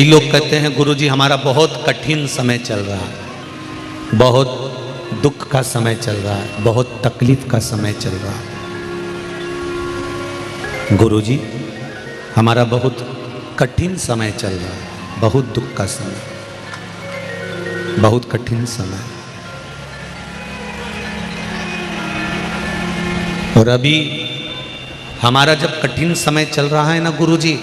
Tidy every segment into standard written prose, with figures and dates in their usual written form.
कई लोग कहते हैं गुरुजी हमारा बहुत कठिन समय चल रहा है, बहुत दुख का समय चल रहा है, बहुत तकलीफ का समय चल रहा है। गुरुजी हमारा बहुत कठिन समय चल रहा है, बहुत दुख का समय, बहुत कठिन समय। और अभी हमारा जब कठिन समय चल रहा है ना गुरुजी,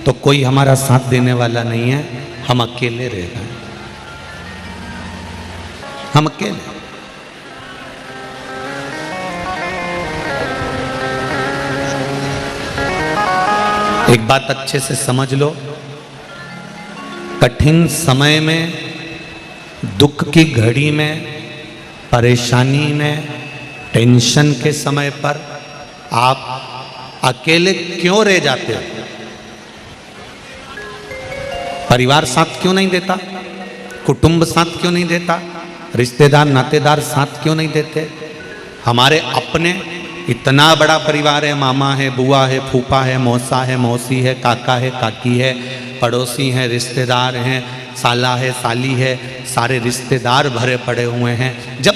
तो कोई हमारा साथ देने वाला नहीं है, हम अकेले रह गए, हम अकेले। एक बात अच्छे से समझ लो, कठिन समय में, दुख की घड़ी में, परेशानी में, टेंशन के समय पर आप अकेले क्यों रह जाते हो? परिवार साथ क्यों नहीं देता? कुटुंब साथ क्यों नहीं देता? रिश्तेदार नातेदार साथ क्यों नहीं देते? हमारे अपने इतना बड़ा परिवार है, मामा है, बुआ है, फूफा है, मौसा है, मौसी है, काका है, काकी है, पड़ोसी हैं, रिश्तेदार हैं, साला है, साली है, सारे रिश्तेदार भरे पड़े हुए हैं। जब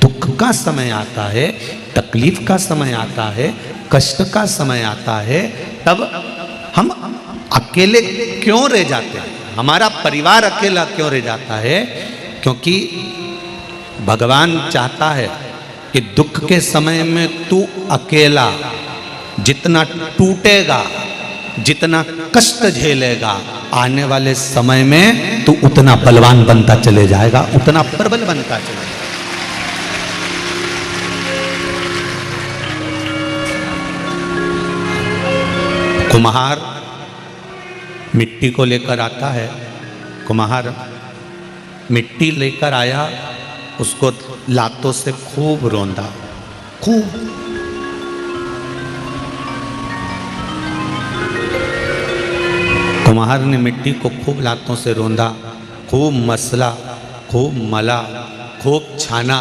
दुख का समय आता है, तकलीफ का समय आता है, कष्ट का समय आता है, तब हम अकेले क्यों रह जाते हैं? हमारा परिवार अकेला क्यों रह जाता है? क्योंकि भगवान चाहता है कि दुख के समय में तू अकेला जितना टूटेगा, जितना कष्ट झेलेगा, आने वाले समय में तू उतना बलवान बनता चले जाएगा, उतना प्रबल बनता चले जाएगा। कुम्हार मिट्टी को लेकर आता है, कुम्हार मिट्टी लेकर आया, उसको लातों से खूब रौंदा, खूब। कुम्हार ने मिट्टी को खूब लातों से रौंदा, खूब मसला, खूब मला, खूब छाना,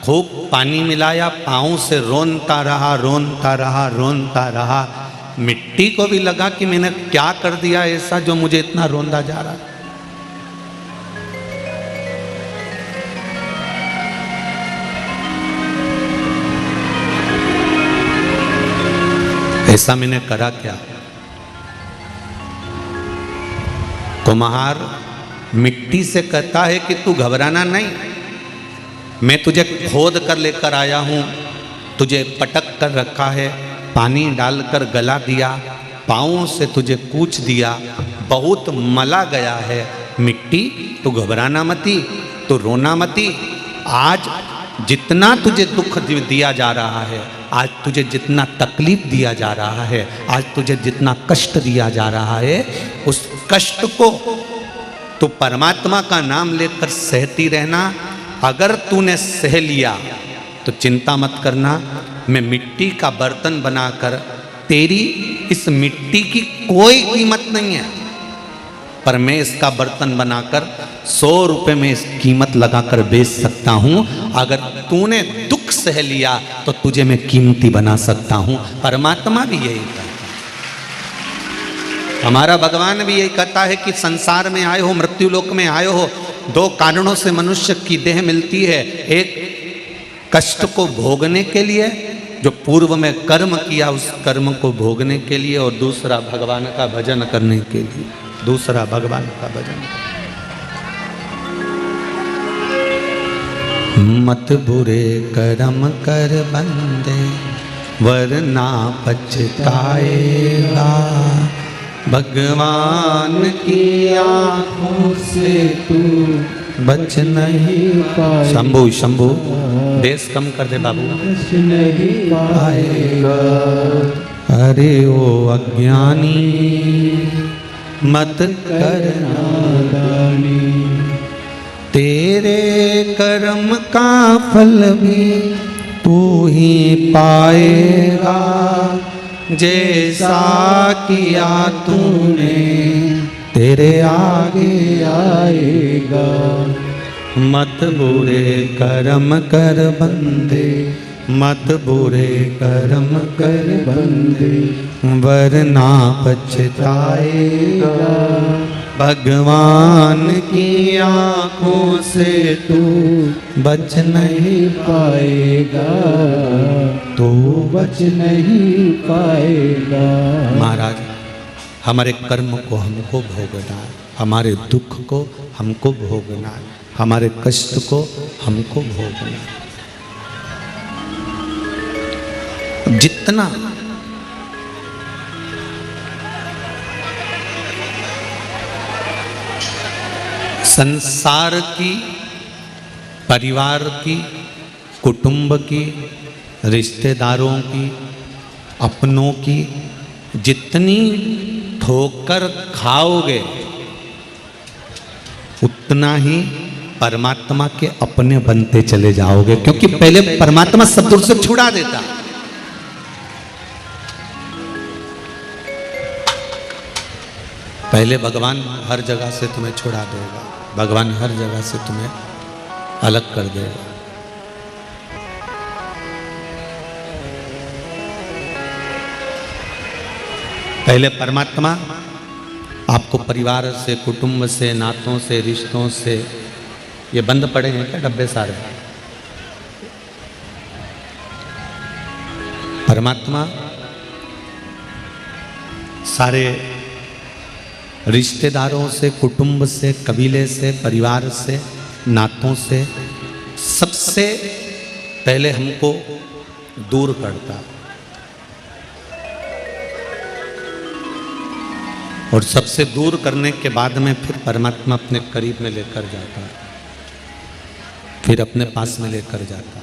खूब पानी मिलाया, पाँव से रोनता रहा, रोनता रहा, रोनता रहा। मिट्टी को भी लगा कि मैंने क्या कर दिया ऐसा जो मुझे इतना रोंदा जा रहा है। ऐसा मैंने करा क्या? कुम्हार मिट्टी से कहता है कि तू घबराना नहीं, मैं तुझे खोद कर लेकर आया हूं, तुझे पटक कर रखा है, पानी डालकर गला दिया, पाँवों से तुझे कूच दिया, बहुत मला गया है मिट्टी, तू घबराना मती, तू रोना मती। आज जितना तुझे दुख दिया जा रहा है, आज तुझे जितना तकलीफ दिया जा रहा है, आज तुझे जितना कष्ट दिया जा रहा है, उस कष्ट को तू परमात्मा का नाम लेकर सहती रहना। अगर तूने सह लिया तो चिंता मत करना, मैं मिट्टी का बर्तन बनाकर, तेरी इस मिट्टी की कोई कीमत नहीं है, पर मैं इसका बर्तन बनाकर 100 रुपए में इस कीमत लगाकर बेच सकता हूं। अगर तूने दुख सह लिया तो तुझे मैं कीमती बना सकता हूं। परमात्मा भी यही कहता है, हमारा भगवान भी यही कहता है कि संसार में आए हो, मृत्यु लोक में आए हो, 2 कारणों से मनुष्य की देह मिलती है। एक कष्ट को भोगने के लिए, जो पूर्व में कर्म किया उस कर्म को भोगने के लिए, और दूसरा भगवान का भजन करने के लिए, दूसरा भगवान का भजन। मत बुरे कर्म कर बंदे वरना पछताएगा, भगवान की आंखों से तू बच नहीं पाएगा। शंभू शंभू देश कम कर दे बाबू। बच नहीं पाएगा। अरे ओ अज्ञानी मत करना दानी, तेरे कर्म का फल भी तू ही पाएगा, जैसा किया तूने तेरे आगे आएगा। मत बुरे कर्म कर बंदे, मत बुरे कर्म कर बंदे, वरना पछताएगा, भगवान की आंखों से तू बच नहीं पाएगा, तो बच नहीं पाएगा। महाराज, हमारे कर्म को हमको भोगना है, हमारे दुख को हमको भोगना है, हमारे कष्ट को हमको भोगना है। जितना संसार की, परिवार की, कुटुंब की, रिश्तेदारों की, अपनों की जितनी ठोकर खाओगे उतना ही परमात्मा के अपने बनते चले जाओगे, क्योंकि पहले परमात्मा सब दूर से छुड़ा देता। पहले भगवान हर जगह से तुम्हें छुड़ा देगा, भगवान हर जगह से तुम्हें अलग कर देगा। पहले परमात्मा आपको परिवार से, कुटुंब से, नातों से, रिश्तों से, ये बंद पड़े हैं क्या डब्बे सारे? परमात्मा सारे रिश्तेदारों से, कुटुंब से, कबीले से, परिवार से, नातों से, सबसे पहले हमको दूर करता और सबसे दूर करने के बाद में फिर परमात्मा अपने करीब में लेकर जाता, फिर अपने पास में लेकर जाता।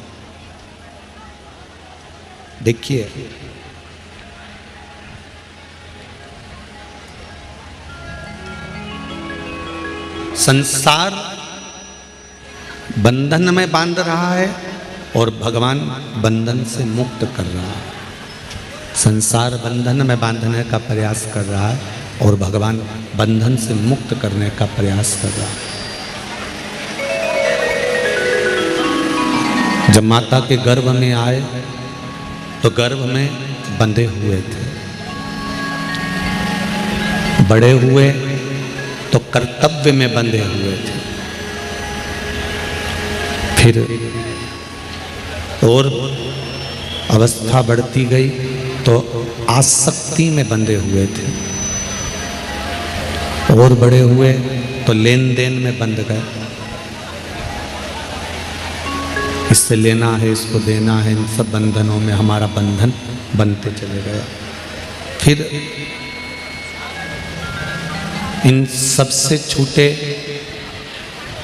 देखिए, संसार बंधन में बांध रहा है और भगवान बंधन से मुक्त कर रहा है। संसार बंधन में बांधने का प्रयास कर रहा है और भगवान बंधन से मुक्त करने का प्रयास कर रहा है। जब माता के गर्भ में आए तो गर्भ में बंधे हुए थे, बड़े हुए तो कर्तव्य में बंधे हुए थे, फिर और अवस्था बढ़ती गई तो आसक्ति में बंधे हुए थे, और बड़े हुए तो लेन देन में बंध गए। इससे लेना है, इसको देना है, इन सब बंधनों में हमारा बंधन बनते चले गया। फिर इन सब से छूटे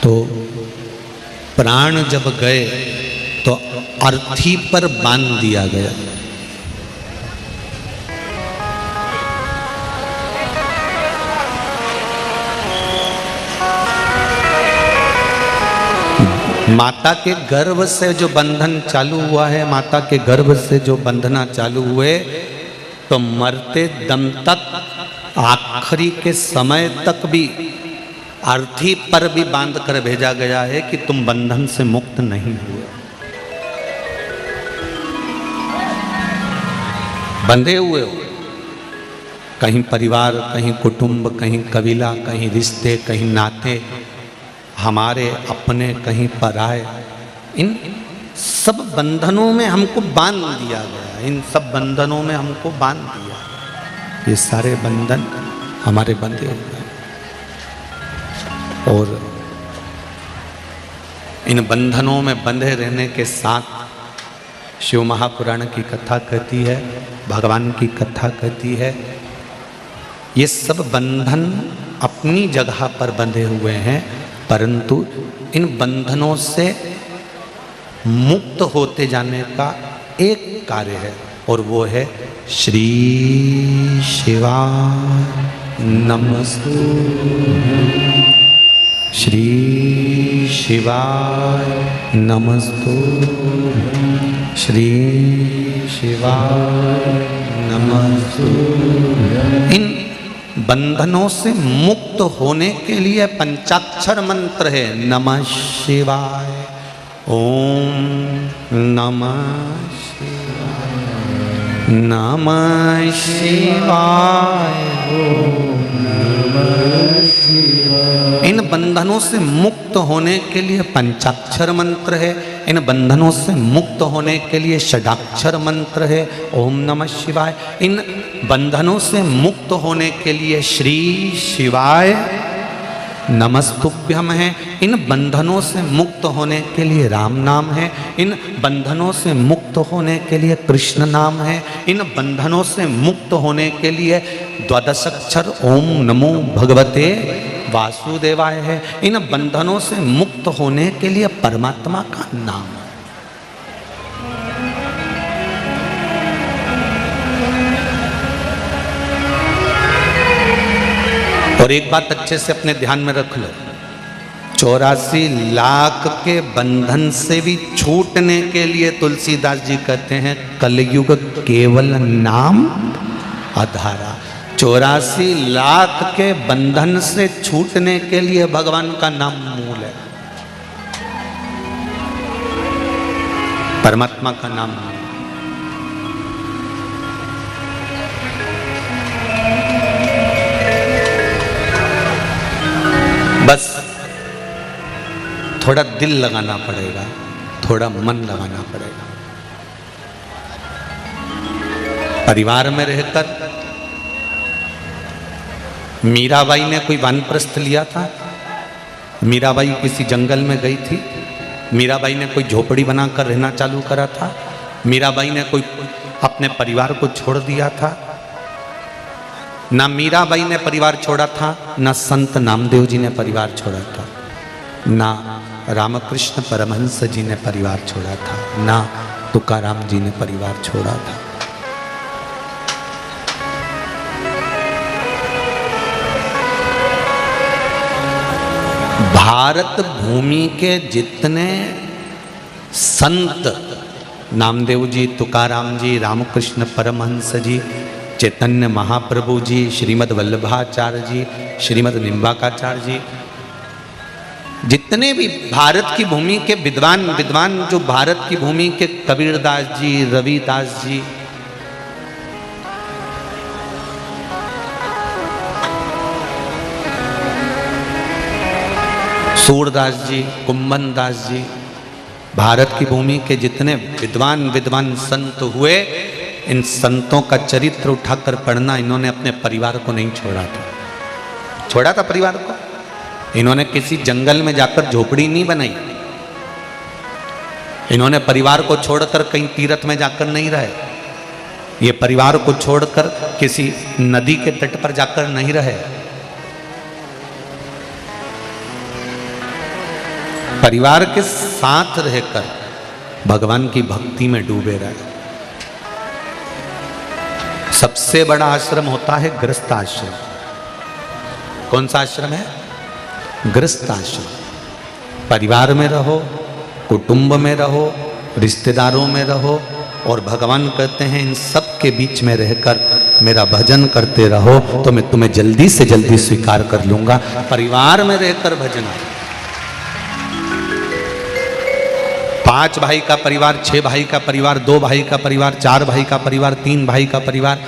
तो प्राण जब गए तो अर्थी पर बांध दिया गया। माता के गर्भ से जो बंधन चालू हुआ है, माता के गर्भ से जो बंधना चालू हुए, तो मरते दम तक, आखिरी के समय तक भी अर्थी पर भी बांध कर भेजा गया है कि तुम बंधन से मुक्त नहीं हुए, बंधे हुए हो। कहीं परिवार, कहीं कुटुंब, कहीं कबीला, कहीं रिश्ते, कहीं नाते, हमारे अपने, कहीं पराए, इन सब बंधनों में हमको बांध दिया गया, इन सब बंधनों में हमको बांध दिया। ये सारे बंधन हमारे बंधे हुए हैं और इन बंधनों में बंधे रहने के साथ शिव महापुराण की कथा कहती है, भगवान की कथा कहती है, ये सब बंधन अपनी जगह पर बंधे हुए हैं, परंतु इन बंधनों से मुक्त होते जाने का एक कार्य है और वो है श्री शिवाय नमस्तुभ्यं, श्री शिवाय नमस्तुभ्यं, श्री शिवाय नमस्तुभ्यं। इन बंधनों से मुक्त होने के लिए पंचाक्षर मंत्र है नमः शिवाय, ओम नमः शिवाय, नमः शिवाय। इन बंधनों से मुक्त होने के लिए पंचाक्षर मंत्र है, इन बंधनों से मुक्त होने के लिए षडाक्षर मंत्र है, ओम नमः शिवाय। इन बंधनों से मुक्त होने के लिए श्री शिवाय नमस्तुभ्यम है। इन बंधनों से मुक्त होने के लिए राम नाम है, इन बंधनों से मुक्त होने के लिए कृष्ण नाम है, इन बंधनों से मुक्त होने के लिए द्वादशाक्षर ओम नमो भगवते वासुदेवाय है। इन बंधनों से मुक्त होने के लिए परमात्मा का नाम है। और एक बात अच्छे से अपने ध्यान में रख लो, 84 लाख के बंधन से भी छूटने के लिए तुलसीदास जी कहते हैं कलयुग केवल नाम आधारा। 84 लाख के बंधन से छूटने के लिए भगवान का नाम मूल है, परमात्मा का नाम। बस थोड़ा दिल लगाना पड़ेगा, थोड़ा मन लगाना पड़ेगा। परिवार में रहकर मीराबाई ने कोई वानप्रस्थ लिया था। मीराबाई किसी जंगल में गई थी, मीराबाई ने कोई झोपड़ी बनाकर रहना चालू करा था, मीराबाई ने कोई अपने परिवार को छोड़ दिया था। ना मीराबाई ने परिवार छोड़ा था, ना संत नामदेव जी ने परिवार छोड़ा था, ना रामकृष्ण परमहंस जी ने परिवार छोड़ा था, ना तुकाराम जी ने परिवार छोड़ा था। भारत भूमि के जितने संत, नामदेव जी, तुकाराम जी, रामकृष्ण परमहंस जी, चैतन्य महाप्रभु जी, श्रीमद् वल्लभाचार्य जी, श्रीमद् निम्बाकाचार्य जी, जितने भी भारत की भूमि के विद्वान जो भारत की भूमि के कबीरदास जी, रविदास जी, सूरदास जी, कुंभन दास जी, भारत की भूमि के जितने विद्वान संत हुए, इन संतों का चरित्र उठाकर पढ़ना। इन्होंने अपने परिवार को नहीं छोड़ा था, छोड़ा था परिवार को। इन्होंने किसी जंगल में जाकर झोपड़ी नहीं बनाई, इन्होंने परिवार को छोड़कर कहीं तीर्थ में जाकर नहीं रहे, ये परिवार को छोड़कर किसी नदी के तट पर जाकर नहीं रहे। परिवार के साथ रहकर भगवान की भक्ति में डूबे रहे। सबसे बड़ा आश्रम होता है गृहस्थ आश्रम। कौन सा आश्रम है? गृहस्थ आश्रम। परिवार में रहो, कुटुंब में रहो, रिश्तेदारों में रहो, और भगवान कहते हैं इन सब के बीच में रहकर मेरा भजन करते रहो तो मैं तुम्हें जल्दी से जल्दी स्वीकार कर लूंगा। परिवार में रहकर भजन। 5 भाई का परिवार, 6 भाई का परिवार, 2 भाई का परिवार, 4 भाई का परिवार, 3 भाई का परिवार।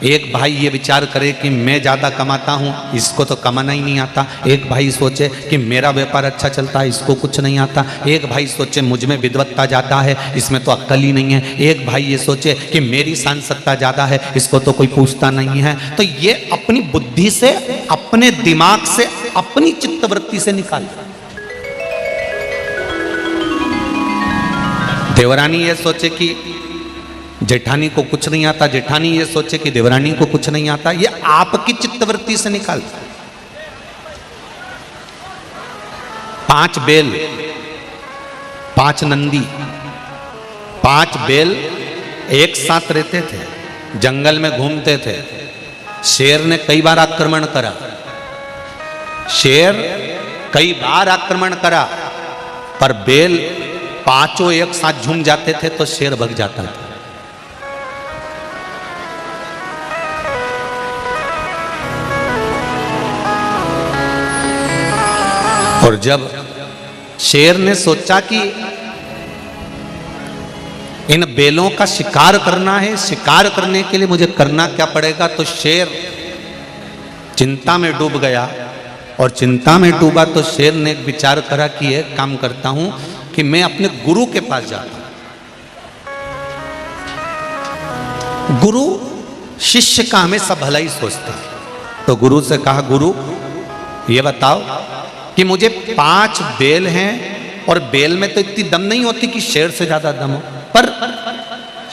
एक भाई ये विचार करे कि मैं ज़्यादा कमाता हूँ, इसको तो कमाना ही नहीं आता। एक भाई सोचे कि मेरा व्यापार अच्छा चलता है, इसको कुछ नहीं आता। एक भाई सोचे मुझ में विद्वत्ता ज़्यादा है, इसमें तो अक्ल ही नहीं है। एक भाई ये सोचे कि मेरी सांसदता ज़्यादा है, इसको तो कोई पूछता नहीं है। तो ये अपनी बुद्धि से, अपने दिमाग से, अपनी चित्तवृत्ति से निकाल। देवरानी ये सोचे कि जेठानी को कुछ नहीं आता, जेठानी ये सोचे कि देवरानी को कुछ नहीं आता। ये आपकी चित्तवृत्ति से निकाल। 5 बैल, 5 नंदी, 5 बैल एक साथ रहते थे, जंगल में घूमते थे। शेर ने कई बार आक्रमण करा, शेर कई बार आक्रमण करा, पर बैल 5 एक साथ झूम जाते थे तो शेर भग जाता था। और जब शेर ने सोचा कि इन बेलों का शिकार करना है। शिकार करने के लिए मुझे करना क्या पड़ेगा? तो शेर चिंता में डूब गया, और चिंता में डूबा तो शेर ने एक विचार करा कि एक काम करता हूं कि मैं अपने गुरु के पास जाता हूं। गुरु शिष्य का हमेशा भला ही सोचता है। तो गुरु से कहा, गुरु ये बताओ कि मुझे 5 बेल हैं, और बेल में तो इतनी दम नहीं होती कि शेर से ज्यादा दम हो, पर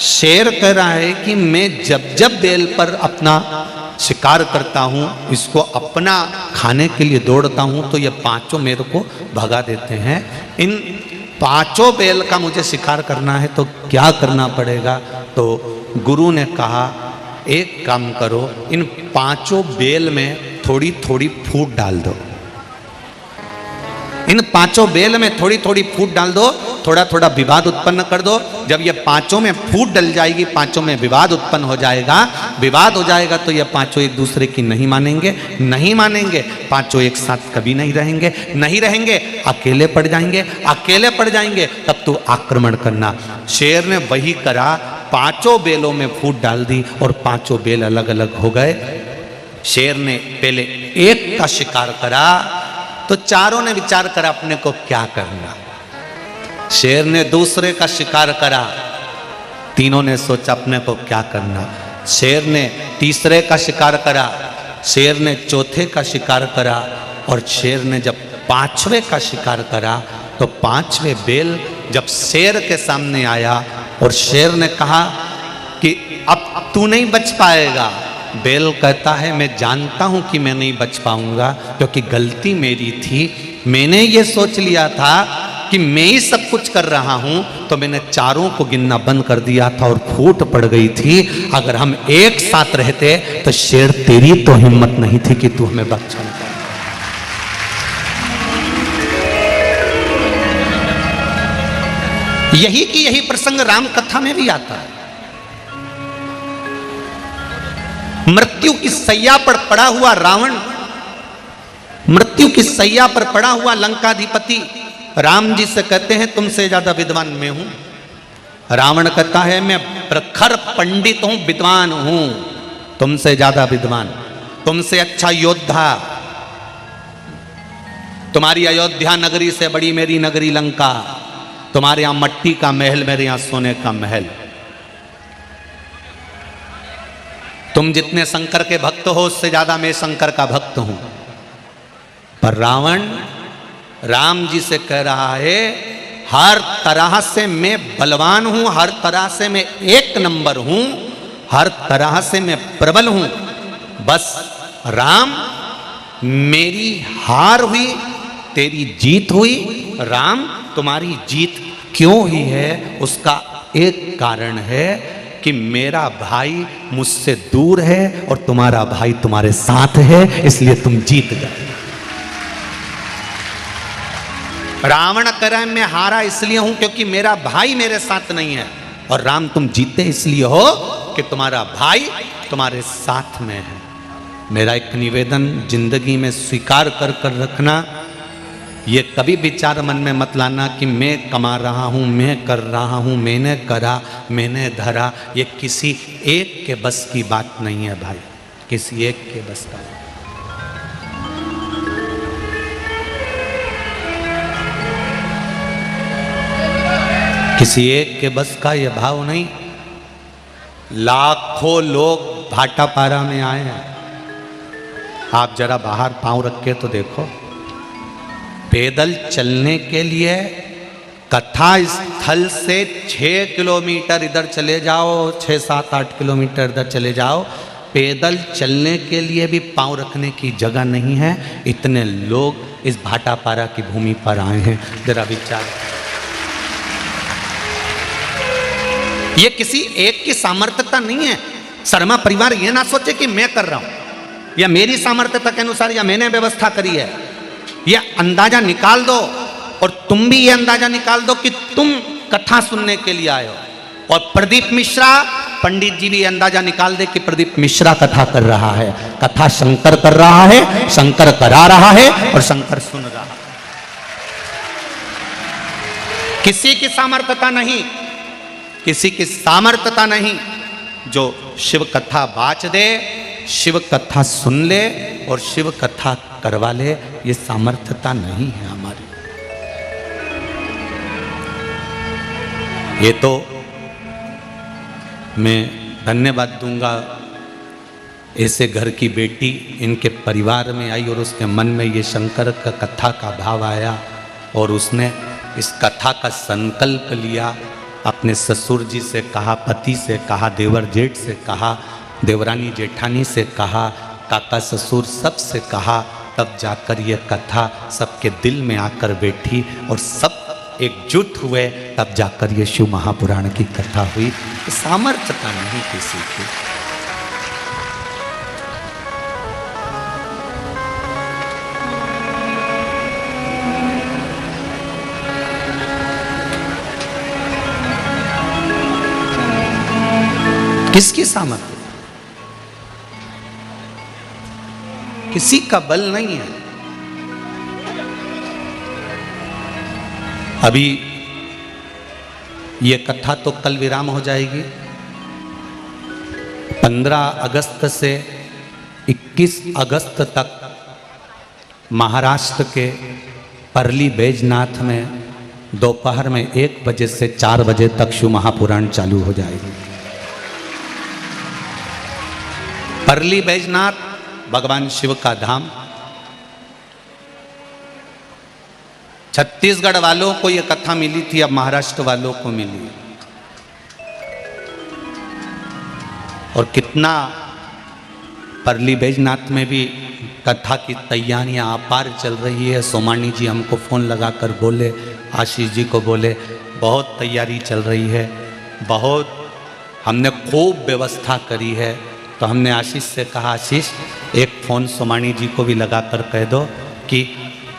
शेर कह रहा है कि मैं जब जब बेल पर अपना शिकार करता हूं, इसको अपना खाने के लिए दौड़ता हूं, तो ये 5 मेरे को भगा देते हैं। इन 5 बेल का मुझे शिकार करना है, तो क्या करना पड़ेगा? तो गुरु ने कहा, एक काम करो, इन 5 बेल में थोड़ी थोड़ी फूट डाल दो। इन 5 बेल में थोड़ी थोड़ी फूट डाल दो, थोड़ा थोड़ा विवाद उत्पन्न कर दो। जब ये 5 में फूट डल जाएगी, 5 में विवाद उत्पन्न हो जाएगा, विवाद हो जाएगा तो ये 5 एक दूसरे की नहीं मानेंगे, नहीं मानेंगे, 5 एक साथ कभी नहीं रहेंगे, नहीं रहेंगे, अकेले पड़ जाएंगे, अकेले पड़ जाएंगे, तब तू आक्रमण करना। शेर ने वही करा, 5 बेलों में फूट डाल दी और 5 बेल अलग अलग हो गए। शेर ने पहले एक का शिकार करा, तो चारों ने विचार करा अपने को क्या करना। शेर ने दूसरे का शिकार करा, तीनों ने सोचा अपने को क्या करना। शेर ने तीसरे का शिकार करा, शेर ने चौथे का शिकार करा, और शेर ने जब 5वें का शिकार करा, तो 5वें बेल जब शेर के सामने आया, और शेर ने कहा कि अब तू नहीं बच पाएगा। बेल कहता है, मैं जानता हूं कि मैं नहीं बच पाऊंगा, क्योंकि गलती मेरी थी। मैंने ये सोच लिया था कि मैं ही सब कुछ कर रहा हूं, तो मैंने चारों को गिनना बंद कर दिया था और फूट पड़ गई थी। अगर हम एक साथ रहते तो शेर तेरी तो हिम्मत नहीं थी कि तू हमें बचा ले। यही की यही प्रसंग राम कथा में भी आता है। मृत्यु की सैया पर पड़ा हुआ रावण, मृत्यु की सैया पर पड़ा हुआ लंकाधिपति राम जी से कहते हैं, तुमसे ज्यादा विद्वान मैं हूं। रावण कहता है, मैं प्रखर पंडित हूं, विद्वान हूं, तुमसे ज्यादा विद्वान, तुमसे अच्छा योद्धा। तुम्हारी अयोध्या नगरी से बड़ी मेरी नगरी लंका, तुम्हारे यहां मट्टी का महल, मेरे यहां सोने का महल। तुम जितने शंकर के भक्त हो, उससे ज्यादा मैं शंकर का भक्त हूं। पर रावण राम जी से कह रहा है, हर तरह से मैं बलवान हूं, हर तरह से मैं 1 नंबर हूं, हर तरह से मैं प्रबल हूं। बस राम, मेरी हार हुई, तेरी जीत हुई। राम, तुम्हारी जीत क्यों हुई है? उसका एक कारण है कि मेरा भाई मुझसे दूर है और तुम्हारा भाई तुम्हारे साथ है, इसलिए तुम जीत गए। रावण कह रहा है, मैं हारा इसलिए हूं क्योंकि मेरा भाई मेरे साथ नहीं है, और राम, तुम जीते इसलिए हो कि तुम्हारा भाई तुम्हारे साथ में है। मेरा एक निवेदन जिंदगी में स्वीकार कर कर रखना, ये कभी विचार मन में मत लाना कि मैं कमा रहा हूं, मैं कर रहा हूं, मैंने करा, मैंने धरा। ये किसी एक के बस की बात नहीं है भाई, किसी एक के बस का। किसी एक के बस का ये भाव नहीं। लाखों लोग भाटापारा में आए हैं, आप जरा बाहर पांव रख के तो देखो। पैदल चलने के लिए कथा स्थल से 6 किलोमीटर इधर चले जाओ, 6, 7, 8 किलोमीटर इधर चले जाओ, पैदल चलने के लिए भी पांव रखने की जगह नहीं है। इतने लोग इस भाटापारा की भूमि पर आए हैं, जरा विचार। ये किसी एक की सामर्थ्यता नहीं है। शर्मा परिवार ये ना सोचे कि मैं कर रहा हूं या मेरी सामर्थ्यता के अनुसार या मैंने व्यवस्था करी है। ये अंदाजा निकाल दो, और तुम भी ये अंदाजा निकाल दो कि तुम कथा सुनने के लिए आए हो। और प्रदीप मिश्रा पंडित जी भी अंदाजा निकाल दे कि प्रदीप मिश्रा कथा कर रहा है, कथा शंकर कर रहा है, शंकर करा रहा है और शंकर सुन रहा है। किसी की सामर्थ्यता नहीं किसी की सामर्थ्यता नहीं। जो शिव कथा बाच दे, शिव कथा सुन ले और शिव कथा करवा ले, ये सामर्थ्यता नहीं है हमारी। ये तो मैं धन्यवाद दूंगा ऐसे घर की बेटी इनके परिवार में आई और उसके मन में ये शंकर का कथा का भाव आया और उसने इस कथा का संकल्प लिया। अपने ससुर जी से कहा, पति से कहा, देवर जेठ से कहा, देवरानी जेठानी से कहा, काका ससुर सबसे कहा, तब जाकर ये कथा सबके दिल में आकर बैठी और सब एकजुट हुए, तब जाकर ये शिव महापुराण की कथा हुई। सामर्थ्यता नहीं किसी की। किसकी सामर्थ्य? किसी का बल नहीं है। अभी ये कथा तो कल विराम हो जाएगी। 15 अगस्त से 21 अगस्त तक महाराष्ट्र के परली बैजनाथ में दोपहर में 1 बजे से 4 बजे तक शिव महापुराण चालू हो जाएगी। परली बैजनाथ भगवान शिव का धाम। छत्तीसगढ़ वालों को यह कथा मिली थी, अब महाराष्ट्र वालों को मिली। और कितना परली बैजनाथ में भी कथा की तैयारियां अपार चल रही है। सोमानी जी हमको फोन लगाकर बोले, आशीष जी को बोले, बहुत तैयारी चल रही है, बहुत हमने खूब व्यवस्था करी है। तो हमने आशीष से कहा, आशीष एक फ़ोन सोमानी जी को भी लगा कर कह दो कि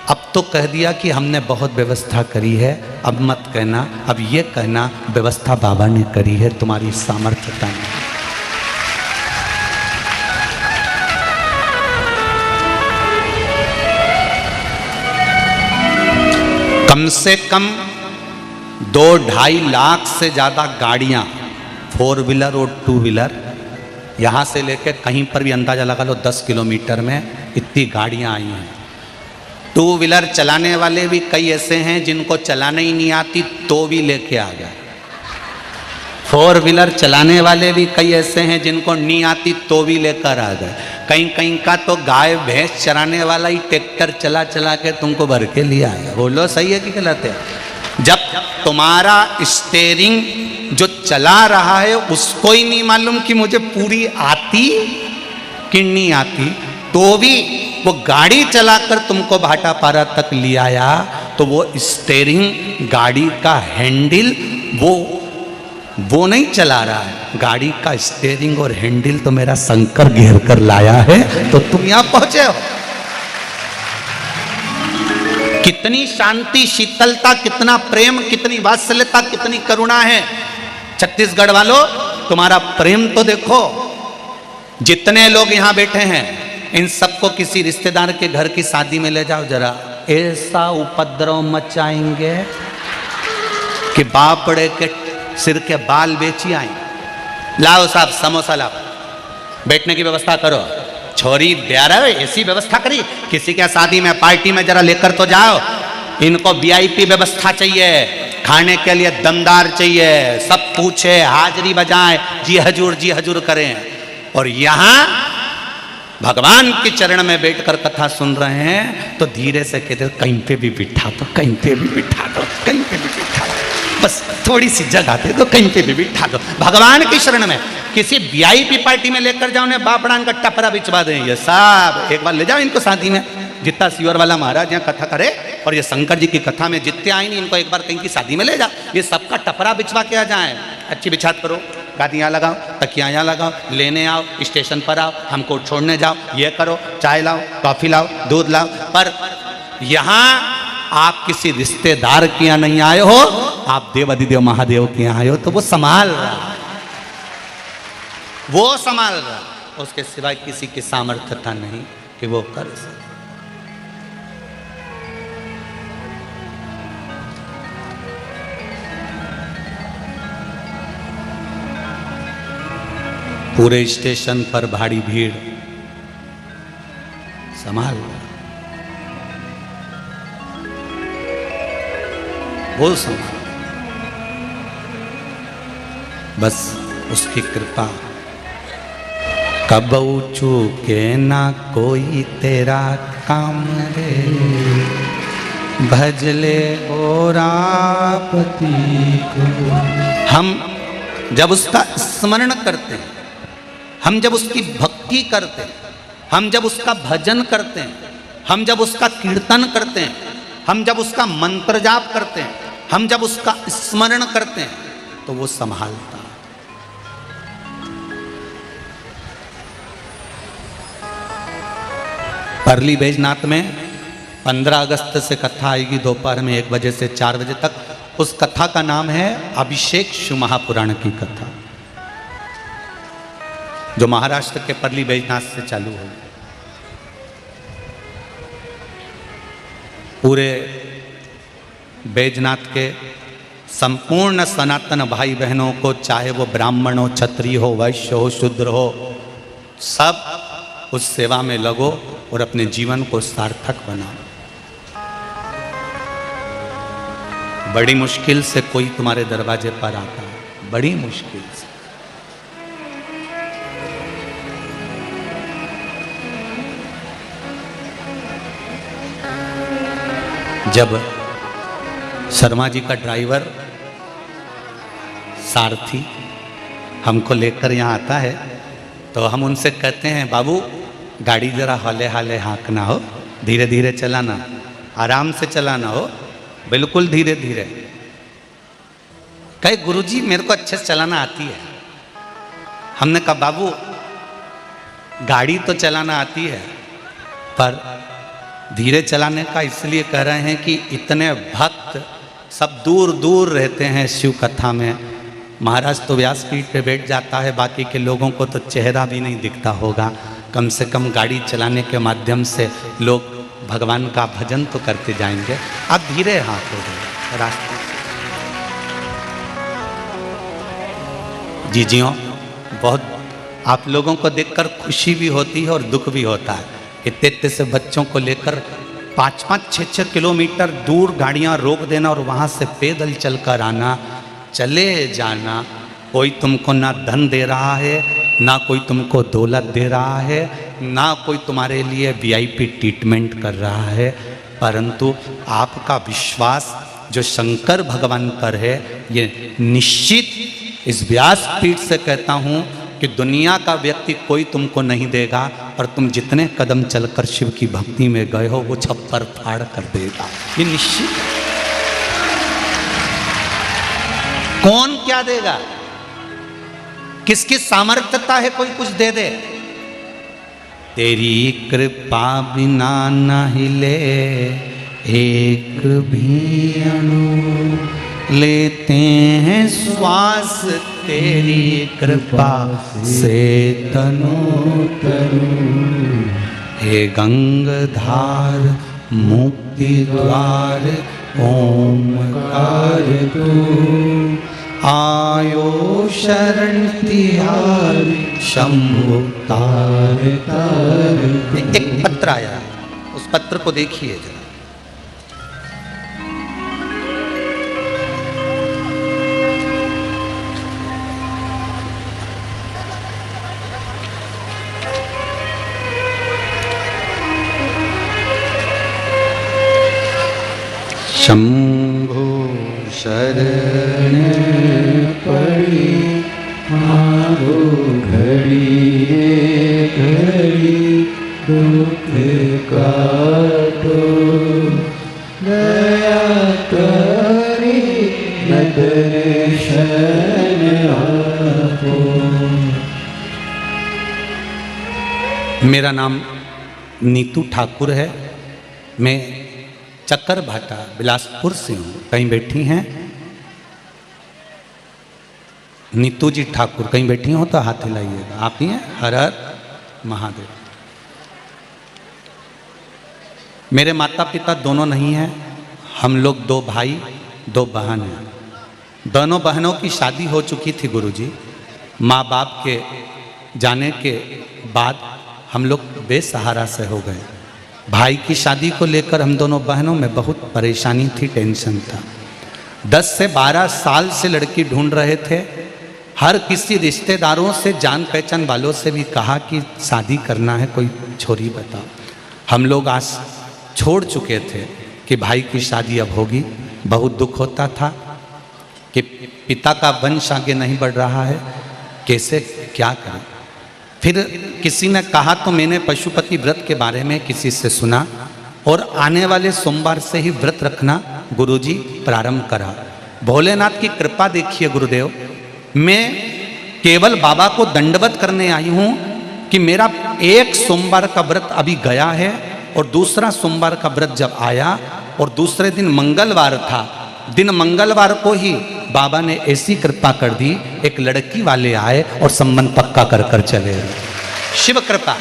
अब तो कह दिया कि हमने बहुत व्यवस्था करी है, अब मत कहना, अब ये कहना व्यवस्था बाबा ने करी है, तुम्हारी सामर्थ्यता नहीं। कम से कम 2-2.5 लाख से ज़्यादा गाड़ियाँ, 4 व्हीलर और 2 व्हीलर, यहाँ से लेके कहीं पर भी अंदाज़ा लगा लो 10 किलोमीटर में इतनी गाड़ियाँ आई हैं। 2 व्हीलर चलाने वाले भी कई ऐसे हैं जिनको चलाने ही नहीं आती तो भी लेके आ गए। 4 व्हीलर चलाने वाले भी कई ऐसे हैं जिनको नहीं आती तो भी लेकर आ गए। कहीं कहीं का तो गाय भैंस चराने वाला ही ट्रैक्टर चला चला के तुमको भर के लिए आया। बोलो सही है कि गलत है? जब तुम्हारा स्टीयरिंग जो चला रहा है उसको ही नहीं मालूम कि मुझे पूरी आती कि नहीं आती, तो भी वो गाड़ी चलाकर तुमको भाटापारा तक ले आया, तो वो स्टीयरिंग गाड़ी का हैंडल वो नहीं चला रहा है, गाड़ी का स्टीयरिंग और हैंडल तो मेरा शंकर घेर कर लाया है, तो तुम यहां पहुंचे हो। कितनी शांति, शीतलता, कितना प्रेम, कितनी वात्सल्यता, कितनी करुणा है छत्तीसगढ़ वालों। तुम्हारा प्रेम तो देखो। जितने लोग यहां बैठे हैं इन सबको किसी रिश्तेदार के घर की शादी में ले जाओ, जरा ऐसा उपद्रव मचाएंगे कि बापड़े के सिर के बाल बेची आए। लाओ साहब समोसा लाओ, बैठने की व्यवस्था करो। छोरी ब्यारा ऐसी व्यवस्था करी, किसी के शादी में पार्टी में जरा लेकर तो जाओ। इनको वीआईपी व्यवस्था चाहिए, खाने के लिए दमदार चाहिए, सब पूछे, हाजरी बजाएं, जी हजूर करें। और यहाँ भगवान के चरण में बैठकर कथा सुन रहे हैं तो धीरे से कहते कहीं पे भी बिठा दो, कहीं पे भी बिठा दो, कहीं पे भी बिठा दो, बस थोड़ी सी जगह दे दो, कहीं पे भी बिठा दो। भगवान के शरण में किसी वीआईपी पार्टी में लेकर जाओ, ने बापड़ान का टपरा बिचवा दें। ये सब एक बार ले जाओ इनको शादी में। जितना सीवर वाला महाराज यहाँ कथा करे और ये शंकर जी की कथा में जितने आए नहीं, इनको एक बार कहीं की शादी में ले जाओ, ये सबका टपरा बिचवा के आ जाए। अच्छी बिछात करो, गादियाँ लगाओ, तकियाँ यहाँ लगाओ, लेने आओ, स्टेशन पर आओ, हमको छोड़ने जाओ, ये करो, चाय लाओ, कॉफ़ी लाओ, दूध लाओ। पर यहाँ आप किसी रिश्तेदार के यहाँ नहीं आए हो, आप देव अधिदेव महादेव के यहाँ आए हो, तो वो संभाल रहा है, वो संभाल रहा है। उसके सिवाय किसी की सामर्थ्यता नहीं कि वो कर सके। पूरे स्टेशन पर भारी भीड़, संभाल बोल संभाल, बस उसकी कृपा। कबऊ चूके ना कोई तेरा काम रे, भजले गोरापति को। हम जब उसका स्मरण करते हैं, हम जब उसकी भक्ति करते हैं, हम जब उसका भजन करते हैं, हम जब उसका कीर्तन करते हैं, हम जब उसका मंत्र जाप करते हैं, हम जब उसका स्मरण करते हैं, तो वो संभालता है। परली बैजनाथ में 15 अगस्त से कथा आएगी दोपहर में 1 बजे से 4 बजे तक। उस कथा का नाम है अभिषेक शिव महापुराण की कथा, जो महाराष्ट्र के परली बैजनाथ से चालू होगी। पूरे बैजनाथ के संपूर्ण सनातन भाई बहनों को, चाहे वो ब्राह्मण हो, क्षत्रिय हो, वैश्य हो, शूद्र हो, सब उस सेवा में लगो और अपने जीवन को सार्थक बनाओ। बड़ी मुश्किल से कोई तुम्हारे दरवाजे पर आता है, बड़ी मुश्किल से। जब शर्मा जी का ड्राइवर सारथी हमको लेकर यहाँ आता है, तो हम उनसे कहते हैं, बाबू गाड़ी जरा हौले हाले हाँकना हो, धीरे धीरे चलाना, आराम से चलाना हो, बिल्कुल धीरे धीरे। कहे गुरुजी मेरे को अच्छे से चलाना आती है। हमने कहा बाबू गाड़ी तो चलाना आती है, पर धीरे चलाने का इसलिए कह रहे हैं कि इतने भक्त सब दूर दूर रहते हैं शिव कथा में। महाराज तो व्यासपीठ पे बैठ जाता है, बाकी के लोगों को तो चेहरा भी नहीं दिखता होगा। कम से कम गाड़ी चलाने के माध्यम से लोग भगवान का भजन तो करते जाएंगे। आप धीरे हाथ हो गए रास्ते। जीजियों, बहुत आप लोगों को देखकर खुशी भी होती है और दुख भी होता है। इतने इतने से बच्चों को लेकर 5-5, 6-6 किलोमीटर दूर गाड़ियां रोक देना और वहां से पैदल चलकर आना, चले जाना। कोई तुमको ना धन दे रहा है, ना कोई तुमको दौलत दे रहा है, ना कोई तुम्हारे लिए VIP ट्रीटमेंट कर रहा है, परंतु आपका विश्वास जो शंकर भगवान पर है, ये निश्चित इस व्यासपीठ से कहता हूँ कि दुनिया का व्यक्ति कोई तुमको नहीं देगा, और तुम जितने कदम चलकर शिव की भक्ति में गए हो वो छप्पर फाड़ कर देगा, ये निश्चित है। कौन क्या देगा, किसकी सामर्थ्यता है कोई कुछ दे दे। तेरी कृपा बिना न हिले एक भी अणु, लेते हैं श्वास तेरी कृपा से तनु तनु। हे गंगाधार मुक्ति द्वार ओमकार तू, आयो शरण तिहारी शंभु तार तार। एक पत्र आया है, उस पत्र को देखिए जरा। शंभु शरण पड़ी मारो घड़ी घड़ी दुख काटो, दया करी दर्शन आपो। मेरा नाम नीतू ठाकुर है। मैं चक्कर भाटा बिलासपुर से हूँ। कहीं बैठी हैं नीतू जी ठाकुर, कहीं बैठी हो तो हाथ हिलाइएगा। आप ही हैं? हर हर महादेव। मेरे माता पिता दोनों नहीं हैं, हम लोग 2 भाई 2 बहन हैं। दोनों बहनों की शादी हो चुकी थी गुरुजी। माँ बाप के जाने के बाद हम लोग बेसहारा से हो गए। भाई की शादी को लेकर हम दोनों बहनों में बहुत परेशानी थी, टेंशन था। 10 से 12 साल से लड़की ढूंढ रहे थे। हर किसी रिश्तेदारों से, जान पहचान वालों से भी कहा कि शादी करना है, कोई छोरी बताओ। हम लोग आज छोड़ चुके थे कि भाई की शादी अब होगी। बहुत दुख होता था कि पिता का वंश आगे नहीं बढ़ रहा है, कैसे क्या करें। फिर किसी ने कहा तो मैंने पशुपति व्रत के बारे में किसी से सुना और आने वाले सोमवार से ही व्रत रखना गुरुजी प्रारंभ करा। भोलेनाथ की कृपा देखिए गुरुदेव, मैं केवल बाबा को दंडवत करने आई हूँ कि मेरा एक सोमवार का व्रत अभी गया है और दूसरा सोमवार का व्रत जब आया और दूसरे दिन मंगलवार था, दिन मंगलवार को ही बाबा ने ऐसी कृपा कर दी, एक लड़की वाले आए और संबंध पक्का कर कर चले। शिव कृपा।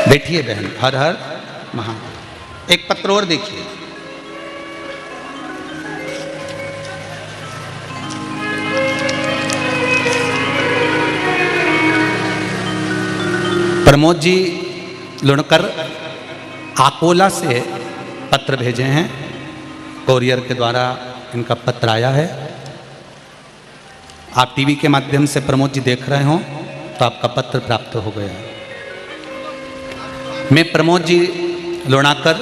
बैठिए बहन, हर हर महादेव। एक पत्र और देखिए। प्रमोद जी लुणकर अकोला से पत्र भेजे हैं, कोरियर के द्वारा इनका पत्र आया है। आप टीवी के माध्यम से प्रमोद जी देख रहे हो तो आपका पत्र प्राप्त हो गया। मैं प्रमोद जी लोणाकर,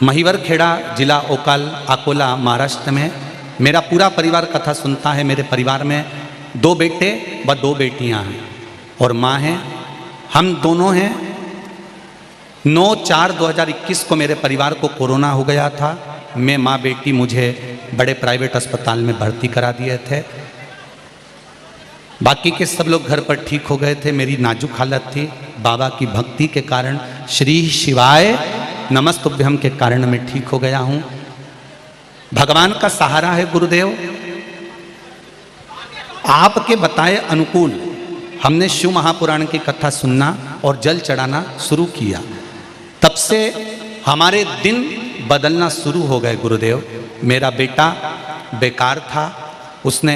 महिवर खेड़ा, जिला ओकाल, अकोला, महाराष्ट्र में। मेरा पूरा परिवार कथा सुनता है। मेरे परिवार में 2 बेटे व 2 बेटियां हैं और माँ हैं। हम दोनों हैं। 9/4/2021 को मेरे परिवार को कोरोना हो गया था। मैं, माँ, बेटी मुझे बड़े प्राइवेट अस्पताल में भर्ती करा दिए थे। बाकी के सब लोग घर पर ठीक हो गए थे। मेरी नाजुक हालत थी। बाबा की भक्ति के कारण, श्री शिवाय नमस्तुभ्यम के कारण मैं ठीक हो गया हूँ। भगवान का सहारा है गुरुदेव। आपके बताए अनुकूल हमने शिव महापुराण की कथा सुनना और जल चढ़ाना शुरू किया। तब से हमारे दिन बदलना शुरू हो गए गुरुदेव। मेरा बेटा बेकार था, उसने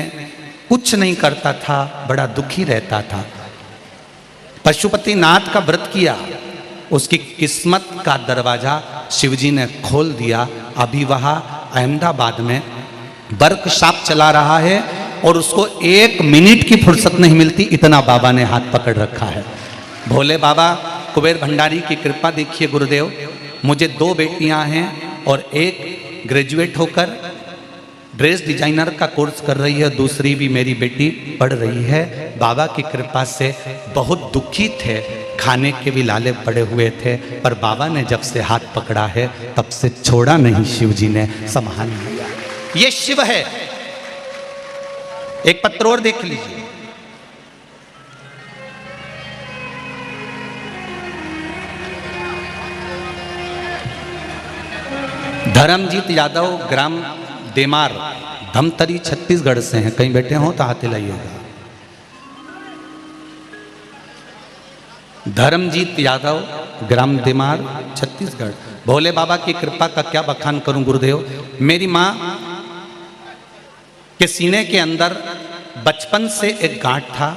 कुछ नहीं करता था, बड़ा दुखी रहता था। पशुपति नाथ का व्रत किया, उसकी किस्मत का दरवाजा शिवजी ने खोल दिया। अभी वह अहमदाबाद में वर्कशॉप चला रहा है और उसको 1 मिनट की फुर्सत नहीं मिलती, इतना बाबा ने हाथ पकड़ रखा है। भोले बाबा कुबेर भंडारी की कृपा देखिए गुरुदेव। मुझे 2 बेटियां हैं और एक ग्रेजुएट होकर ड्रेस डिजाइनर का कोर्स कर रही है, दूसरी भी मेरी बेटी पढ़ रही है। बाबा की कृपा से बहुत दुखी थे, खाने के भी लाले पड़े हुए थे, पर बाबा ने जब से हाथ पकड़ा है तब से छोड़ा नहीं, शिव जी ने संभाल लिया। ये शिव है। एक पत्र और देख लीजिए। धर्मजीत यादव, ग्राम देमार, धमतरी, छत्तीसगढ़ से हैं। कहीं बैठे हो तो हाथ हिलाइएगा। धर्मजीत यादव, ग्राम देमार, छत्तीसगढ़। भोले बाबा की कृपा का क्या बखान करूं गुरुदेव। मेरी माँ के सीने के अंदर बचपन से एक गांठ था,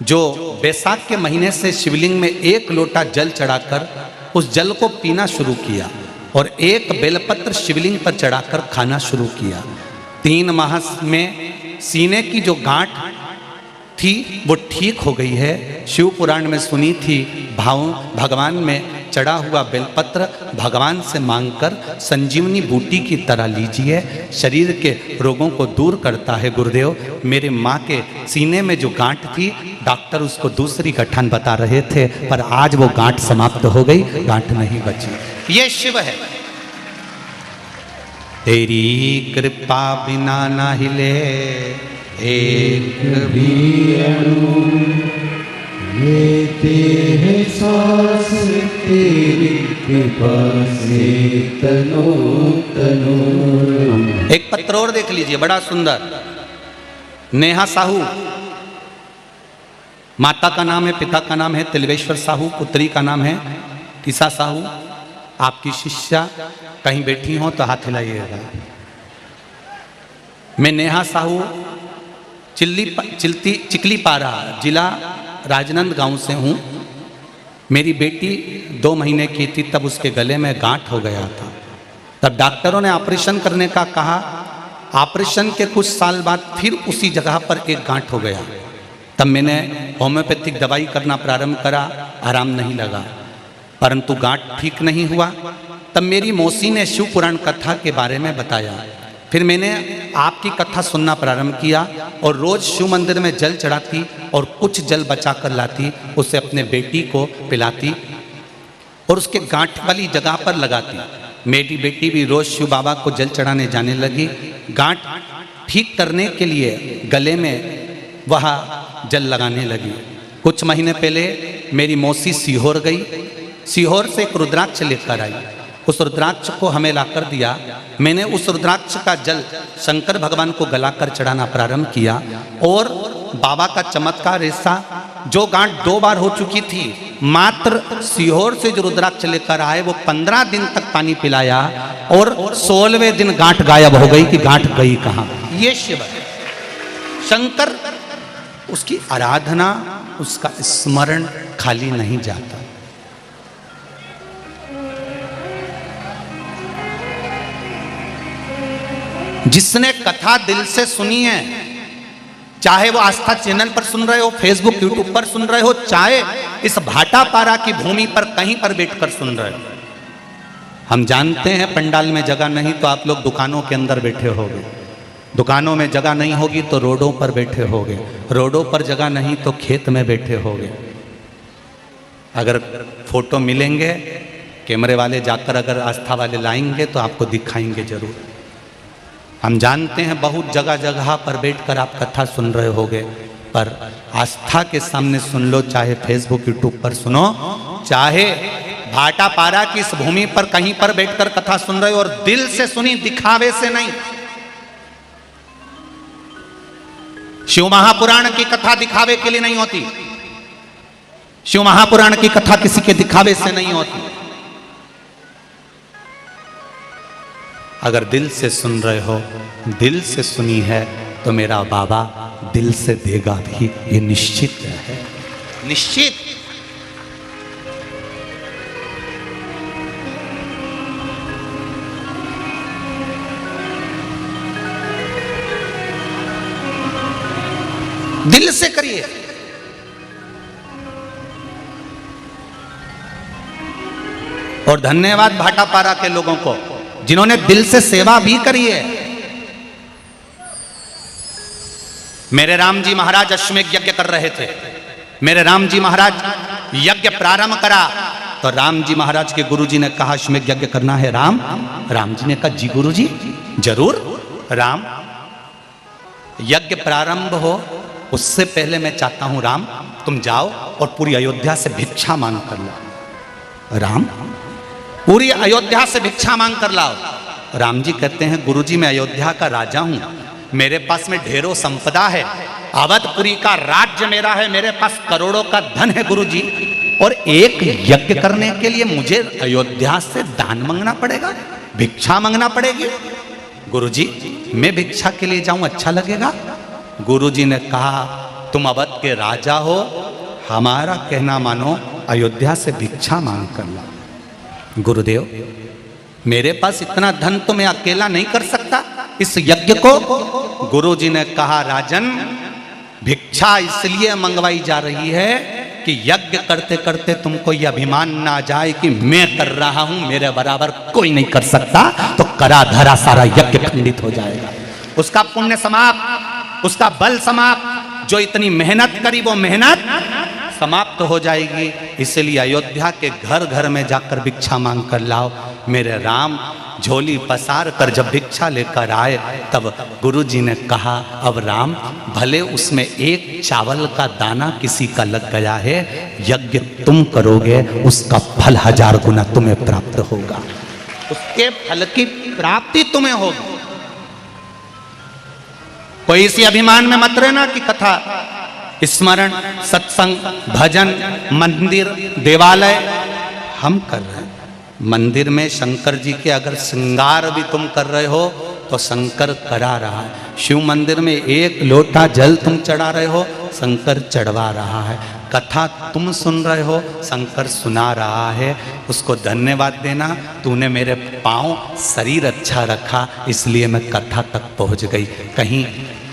जो बैसाख के महीने से शिवलिंग में 1 लोटा जल चढ़ाकर उस जल को पीना शुरू किया और 1 बेलपत्र शिवलिंग पर चढ़ाकर खाना शुरू किया। 3 माह में सीने की जो गांठ थी वो ठीक हो गई है। शिव पुराण में सुनी थी, भगवान में चढ़ा हुआ बेलपत्र भगवान से मांगकर संजीवनी बूटी की तरह लीजिए, शरीर के रोगों को दूर करता है गुरुदेव। मेरे माँ के सीने में जो गांठ थी, डॉक्टर उसको दूसरी गठन बता रहे थे, पर आज वो गांठ समाप्त हो गई, गांठ नहीं बची। ये शिव है। तेरी कृपा बिना ना हिले एक भी अणु, लेते हैं सांस तेरी कृपा से तनो तनो। एक पत्र और देख लीजिए, बड़ा सुंदर। नेहा साहू, माता का नाम है, पिता का नाम है तिलवेश्वर साहू, पुत्री का नाम है टीसा साहू। आपकी शिष्या कहीं बैठी हो तो हाथ हिलाइएगा। मैं नेहा साहू चिकलीपारा जिला राजनांदगांव से हूँ। मेरी बेटी 2 महीने की थी, तब उसके गले में गांठ हो गया था। तब डॉक्टरों ने ऑपरेशन करने का कहा। ऑपरेशन के कुछ साल बाद फिर उसी जगह पर एक गांठ हो गया। तब मैंने होम्योपैथिक दवाई करना प्रारंभ करा, आराम नहीं लगा, परंतु गांठ ठीक नहीं हुआ। तब मेरी मौसी ने शिव पुराण कथा के बारे में बताया। फिर मैंने आपकी कथा सुनना प्रारंभ किया और रोज शिव मंदिर में जल चढ़ाती और कुछ जल बचा कर लाती, उसे अपने बेटी को पिलाती और उसके गांठ वाली जगह पर लगाती। मेरी बेटी भी रोज शिव बाबा को जल चढ़ाने जाने लगी। गांठ ठीक करने के लिए गले में वह जल लगाने लगी। कुछ महीने पहले मेरी मौसी सीहोर गई। सीहोर से एक रुद्राक्ष लेकर आई। उस रुद्राक्ष को हमें लाकर दिया। मैंने उस रुद्राक्ष का जल शंकर भगवान को गलाकर चढ़ाना प्रारंभ किया और बाबा का चमत्कार ऐसा, जो गांठ 2 बार हो चुकी थी, मात्र सीहोर से जो रुद्राक्ष लेकर आए वो 15 दिन तक पानी पिलाया और 16वें दिन गांठ गायब हो गई कि गांठ गई कहाँ। ये शिव है, शंकर। उसकी आराधना, उसका स्मरण खाली नहीं जाता। जिसने कथा दिल से सुनी है, चाहे वो आस्था चैनल पर सुन रहे हो, फेसबुक यूट्यूब पर सुन रहे हो, चाहे इस भाटापारा की भूमि पर कहीं पर बैठकर सुन रहे हो। हम जानते हैं पंडाल में जगह नहीं तो आप लोग दुकानों के अंदर बैठे होगे, दुकानों में जगह नहीं होगी तो रोडों पर बैठे होगे, रोडों पर जगह नहीं तो खेत में बैठे होगे। अगर फोटो मिलेंगे, कैमरे वाले जाकर अगर आस्था वाले लाएंगे तो आपको दिखाएंगे जरूर। हम जानते हैं बहुत जगह जगह पर बैठकर आप कथा सुन रहे होगे, पर आस्था के सामने सुन लो, चाहे फेसबुक यूट्यूब पर सुनो, चाहे भाटापारा की इस भूमि पर कहीं पर बैठकर कथा सुन रहे हो, और दिल से सुनी, दिखावे से नहीं। शिव महापुराण की कथा दिखावे के लिए नहीं होती। शिव महापुराण की कथा किसी के दिखावे से नहीं होती। अगर दिल से सुन रहे हो, दिल से सुनी है, तो मेरा बाबा दिल से देगा भी, ये निश्चित है, निश्चित। दिल से करिए। और धन्यवाद भाटापारा के लोगों को जिन्होंने दिल से सेवा भी करी है। मेरे राम जी महाराज अश्वमेध यज्ञ कर रहे थे। मेरे राम जी महाराज यज्ञ प्रारंभ करा तो राम जी महाराज के गुरुजी ने कहा अश्वमेध यज्ञ करना है राम। राम जी ने कहा जी गुरुजी जरूर। राम यज्ञ प्रारंभ हो उससे पहले मैं चाहता हूं राम तुम जाओ और पूरी अयोध्या से भिक्षा मांग कर लो। राम पूरी अयोध्या से भिक्षा मांग कर लाओ। राम जी कहते हैं गुरुजी मैं अयोध्या का राजा हूं, मेरे पास में ढेरों संपदा है, अवधपुरी का राज्य मेरा है, मेरे पास करोड़ों का धन है गुरुजी, और एक यज्ञ करने के लिए मुझे अयोध्या से दान मांगना पड़ेगा, भिक्षा मांगना पड़ेगी। गुरुजी मैं भिक्षा के लिए जाऊं अच्छा लगेगा? गुरुजी ने कहा तुम अवध के राजा हो, हमारा कहना मानो, अयोध्या से भिक्षा मांग कर ला। गुरुदेव मेरे पास इतना धन तो मैं अकेला नहीं कर सकता इस यज्ञ को। गुरुजी ने कहा राजन भिक्षा इसलिए मंगवाई जा रही है कि यज्ञ करते करते तुमको यह अभिमान ना आ जाए कि मैं कर रहा हूं, मेरे बराबर कोई नहीं कर सकता, तो करा धरा सारा यज्ञ खंडित हो जाएगा, उसका पुण्य समाप्त, उसका बल समाप्त, जो इतनी मेहनत करी वो मेहनत समाप्त हो जाएगी। इसलिए अयोध्या के घर घर में जाकर भिक्षा मांग कर लाओ। मेरे राम झोली पसार कर जब भिक्षा लेकर आए तब गुरुजी ने कहा अब राम भले उसमें एक चावल का दाना किसी का लग गया है, यज्ञ तुम करोगे उसका फल 1000 गुना तुम्हें प्राप्त होगा, उसके फल की प्राप्ति तुम्हें होगी। कोई इसी अभिमान में मत रहना कि कथा स्मरण सत्संग भजन मंदिर देवालय हम कर रहे हैं। मंदिर में शंकर जी के अगर श्रृंगार भी तुम कर रहे हो तो शंकर करा रहा है। शिव मंदिर में एक लोटा जल तुम चढ़ा रहे हो, शंकर चढ़वा रहा है। कथा तुम सुन रहे हो, शंकर सुना रहा है। उसको धन्यवाद देना, तूने मेरे पाँव शरीर अच्छा रखा, इसलिए मैं कथा तक पहुंच गई। कहीं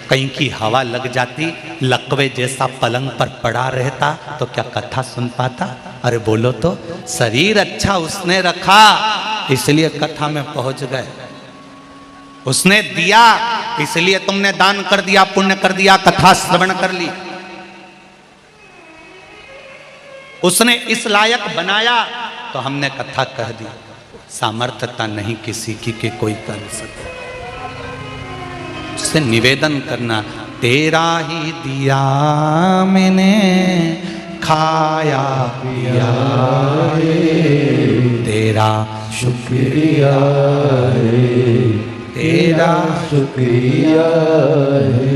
कहीं की हवा लग जाती, लकवे जैसा पलंग पर पड़ा रहता तो क्या कथा सुन पाता? अरे बोलो तो, शरीर अच्छा उसने रखा, इसलिए कथा में पहुंच गए। उसने दिया, इसलिए तुमने दान कर दिया, पुण्य कर दिया, कथा श्रवण कर ली। उसने इस लायक बनाया तो हमने कथा कह दी। सामर्थ्यता नहीं किसी की कि कोई कर सके। उससे निवेदन करना, तेरा ही दिया मैंने खाया पिया है, तेरा शुक्रिया है, तेरा शुक्रिया है।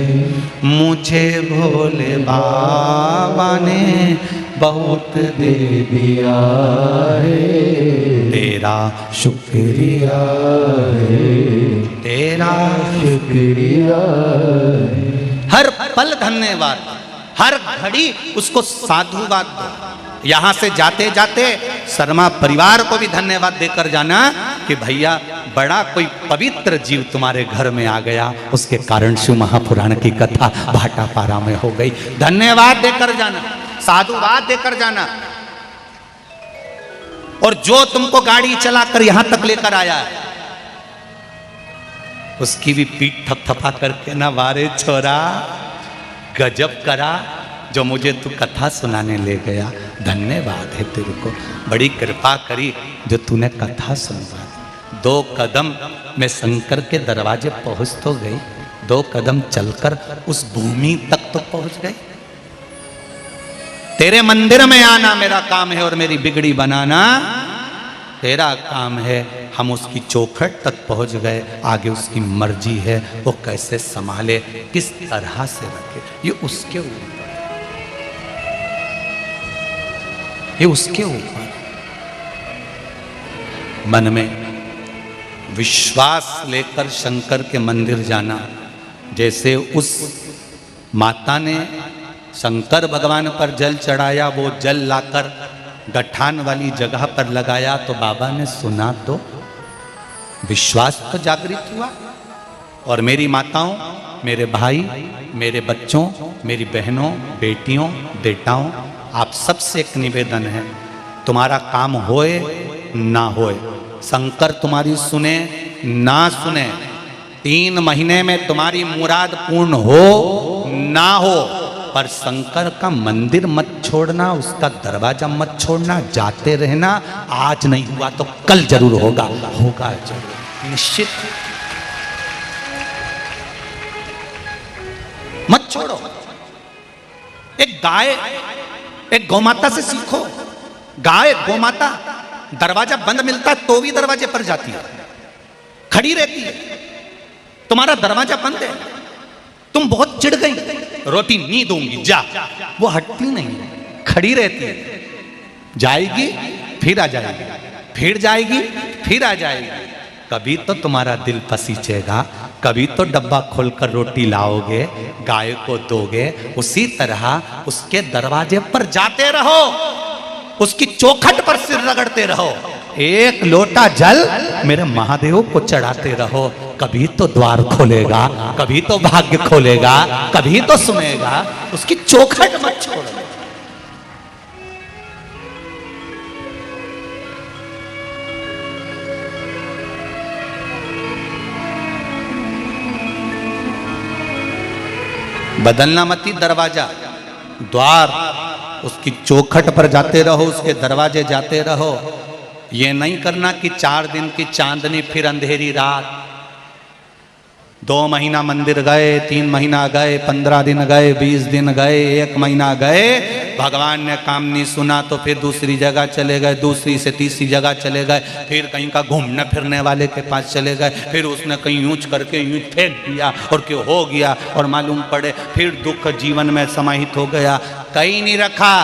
मुझे भोले बाबा ने बहुत दे दिया है, तेरा शुक्रिया है, तेरा शुक्रिया है। हर पल धन्यवाद, हर घड़ी उसको साधुवाद दो। यहाँ से जाते जाते शर्मा परिवार को भी धन्यवाद देकर जाना कि भैया बड़ा कोई पवित्र जीव तुम्हारे घर में आ गया, उसके कारण शिव महापुराण की कथा भाटापारा में हो गई। धन्यवाद देकर जाना, साधुवाद देकर जाना। और जो तुमको गाड़ी चलाकर यहां तक लेकर आया है, उसकी भी पीठ थपथपा करके ना, वारे छोरा गजब करा जो मुझे तू कथा सुनाने ले गया, धन्यवाद है तेरे को, बड़ी कृपा करी जो तूने कथा सुनवा दी। 2 कदम में शंकर के दरवाजे पहुंच तो गई, 2 कदम चलकर उस भूमि तक तो पहुंच गई। तेरे मंदिर में आना मेरा काम है और मेरी बिगड़ी बनाना तेरा काम है। हम उसकी चौखट तक पहुंच गए, आगे उसकी मर्जी है, वो कैसे संभाले, किस तरह से रखे, ये उसके ऊपर, ये उसके ऊपर। मन में विश्वास लेकर शंकर के मंदिर जाना, जैसे उस माता ने शंकर भगवान पर जल चढ़ाया, वो जल लाकर गठान वाली जगह पर लगाया तो बाबा ने सुना तो विश्वास तो जागृत हुआ। और मेरी माताओं, मेरे भाई, मेरे बच्चों, मेरी बहनों, बेटियों, बेटाओं, आप सबसे एक निवेदन है, तुम्हारा काम होए ना होए, शंकर तुम्हारी सुने ना सुने, 3 महीने में तुम्हारी मुराद पूर्ण हो ना हो, पर शंकर का मंदिर मत छोड़ना, उसका दरवाजा मत छोड़ना, जाते रहना। आज नहीं हुआ तो कल जरूर होगा, होगा जरूर, निश्चित। मत छोड़ो। एक गाय, एक गौमाता से सीखो। गाय गौमाता दरवाजा बंद मिलता है तो भी दरवाजे पर जाती है, खड़ी रहती है। तुम्हारा दरवाजा बंद है, तुम बहुत चिढ़ गई, रोटी नहीं दूंगी जा, वो हटती नहीं, खड़ी रहती है, जाएगी फिर आ जाएगी, फिर जाएगी फिर आ जाएगी। कभी तो तुम्हारा दिल पसीचेगा, कभी तो डब्बा खोलकर रोटी लाओगे, गाय को दोगे। उसी तरह उसके दरवाजे पर जाते रहो, उसकी चौखट पर सिर रगड़ते रहो, एक लोटा जल मेरे महादेव को चढ़ाते रहो। कभी तो द्वार खोलेगा, कभी तो भाग्य खोलेगा, कभी तो सुनेगा। उसकी चौखट मत छोड़ो। बदलना मती दरवाजा, द्वार, उसकी चौखट पर जाते रहो, उसके दरवाजे जाते रहो। ये नहीं करना कि 4 दिन की चांदनी फिर अंधेरी रात। 2 महीना मंदिर गए, 3 महीना गए, 15 दिन गए, 20 दिन गए, 1 महीना गए, भगवान ने काम नहीं सुना तो फिर दूसरी जगह चले गए, दूसरी से तीसरी जगह चले गए, फिर कहीं का घूमने फिरने वाले के पास चले गए, फिर उसने कहीं यूंच करके यूंच फेंक दिया और क्यों हो गया और मालूम पड़े फिर दुख जीवन में समाहित हो गया। कहीं नहीं रखा।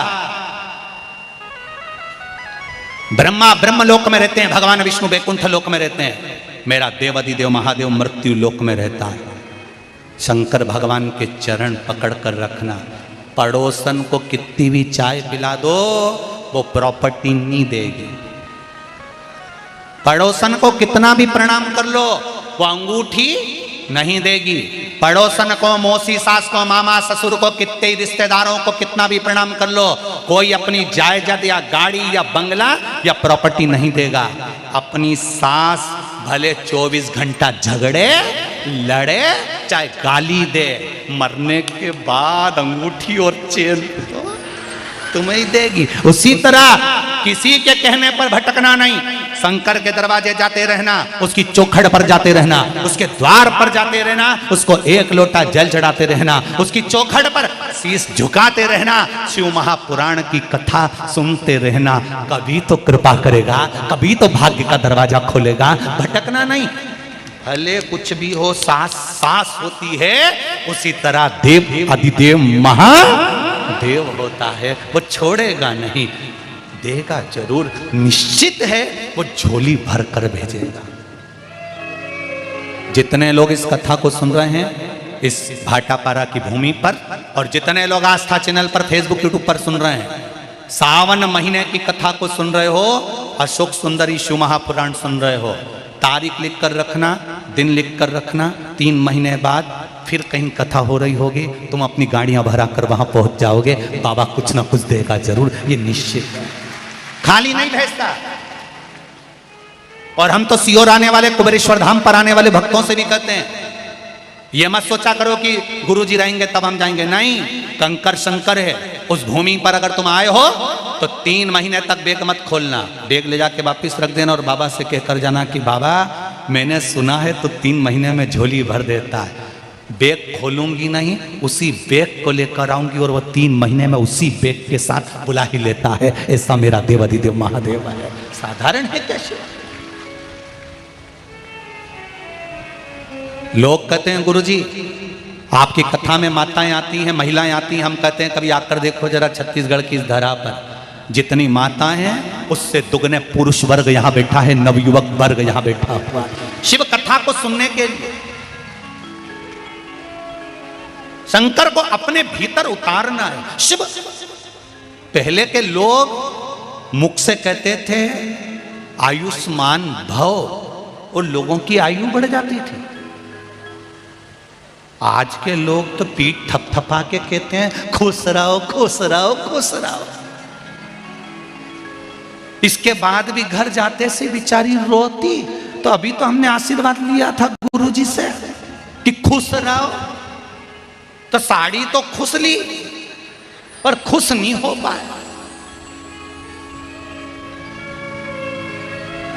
ब्रह्मा ब्रह्मलोक में रहते हैं, भगवान विष्णु वैकुंठ लोक में रहते हैं। मेरा देवाधिदेव महादेव मृत्यु लोक में रहता है। शंकर भगवान के चरण पकड़ कर रखना। पड़ोसन को कितनी भी चाय पिला दो वो प्रॉपर्टी नहीं देगी। पड़ोसन को कितना भी प्रणाम कर लो वो अंगूठी नहीं देगी। पड़ोसन को, मौसी सास को, मामा ससुर को, कितने रिश्तेदारों को कितना भी प्रणाम कर लो, कोई अपनी जायदाद या गाड़ी या बंगला या प्रॉपर्टी नहीं देगा। अपनी सास भले 24 घंटा झगड़े लड़े चाहे गाली दे, मरने के बाद अंगूठी और चेन तुम्हें ही देगी। उसी तरह किसी के कहने पर भटकना नहीं। शंकर के दरवाजे जाते रहना, उसकी चौखट पर जाते रहना, उसके द्वार पर जाते रहना, उसको एक लोटा जल चढ़ाते रहना, उसकी चौखट पर शीश झुकाते रहना, शिव महापुराण की कथा सुनते रहना। कभी तो कृपा करेगा, कभी तो भाग्य का दरवाजा खोलेगा। भटकना नहीं। भले कुछ भी हो, सास सास होती है, उसी तरह देव अधिदेव महादेव होता है। वो छोड़ेगा नहीं, देगा जरूर, निश्चित है वो झोली भर कर भेजेगा। जितने लोग इस कथा को सुन रहे हैं इस भाटापारा की भूमि पर, और जितने लोग आस्था चैनल पर, फेसबुक, यूट्यूब पर सुन रहे हैं, सावन महीने की कथा को सुन रहे हो, अशोक सुंदरी शिव महापुराण सुन रहे हो, तारीख लिख कर रखना, दिन लिख कर रखना। 3 महीने बाद फिर कहीं कथा हो रही होगी, तुम अपनी गाड़ियां भरा कर वहां पहुंच जाओगे। बाबा कुछ ना कुछ देगा जरूर, ये निश्चित है, खाली नहीं भेजता। और हम तो सियोर आने वाले, कुबेरेश्वर धाम पर आने वाले भक्तों से भी कहते हैं, ये मत सोचा करो कि गुरुजी रहेंगे तब हम जाएंगे। नहीं, कंकर शंकर है। उस भूमि पर अगर तुम आए हो तो 3 महीने तक बैग मत खोलना। बैग ले जाके वापिस रख देना और बाबा से कहकर जाना कि बाबा मैंने सुना है तो 3 महीने में झोली भर देता है। बैग खोलूंगी नहीं, उसी बैग को लेकर आऊंगी और वो 3 महीने में उसी बैग के साथ बुला ही लेता है। ऐसा मेरा देवाधिदेव महादेव है। साधारण है कैसे? लोग कहते हैं गुरुजी आपकी कथा में माताएं आती हैं, महिलाएं आती हैं, हम कहते हैं कभी आकर देखो जरा छत्तीसगढ़ की इस धरा पर, जितनी माताएं हैं उससे दुगने पुरुष वर्ग यहाँ बैठा है, नवयुवक वर्ग यहाँ बैठा हुआ है शिव कथा को सुनने के लिए। शंकर को अपने भीतर उतारना है। शिव पहले के लोग मुख से कहते थे आयुष्मान भव, और लोगों की आयु बढ़ जाती थी। आज के लोग तो पीठ थपथपा के कहते हैं खुश रहो खुश रहो खुश रहो। इसके बाद भी घर जाते से बेचारी रोती। तो अभी तो हमने आशीर्वाद लिया था गुरुजी से कि खुश रहो, तो साड़ी तो खुश ली पर खुश नहीं हो पाए।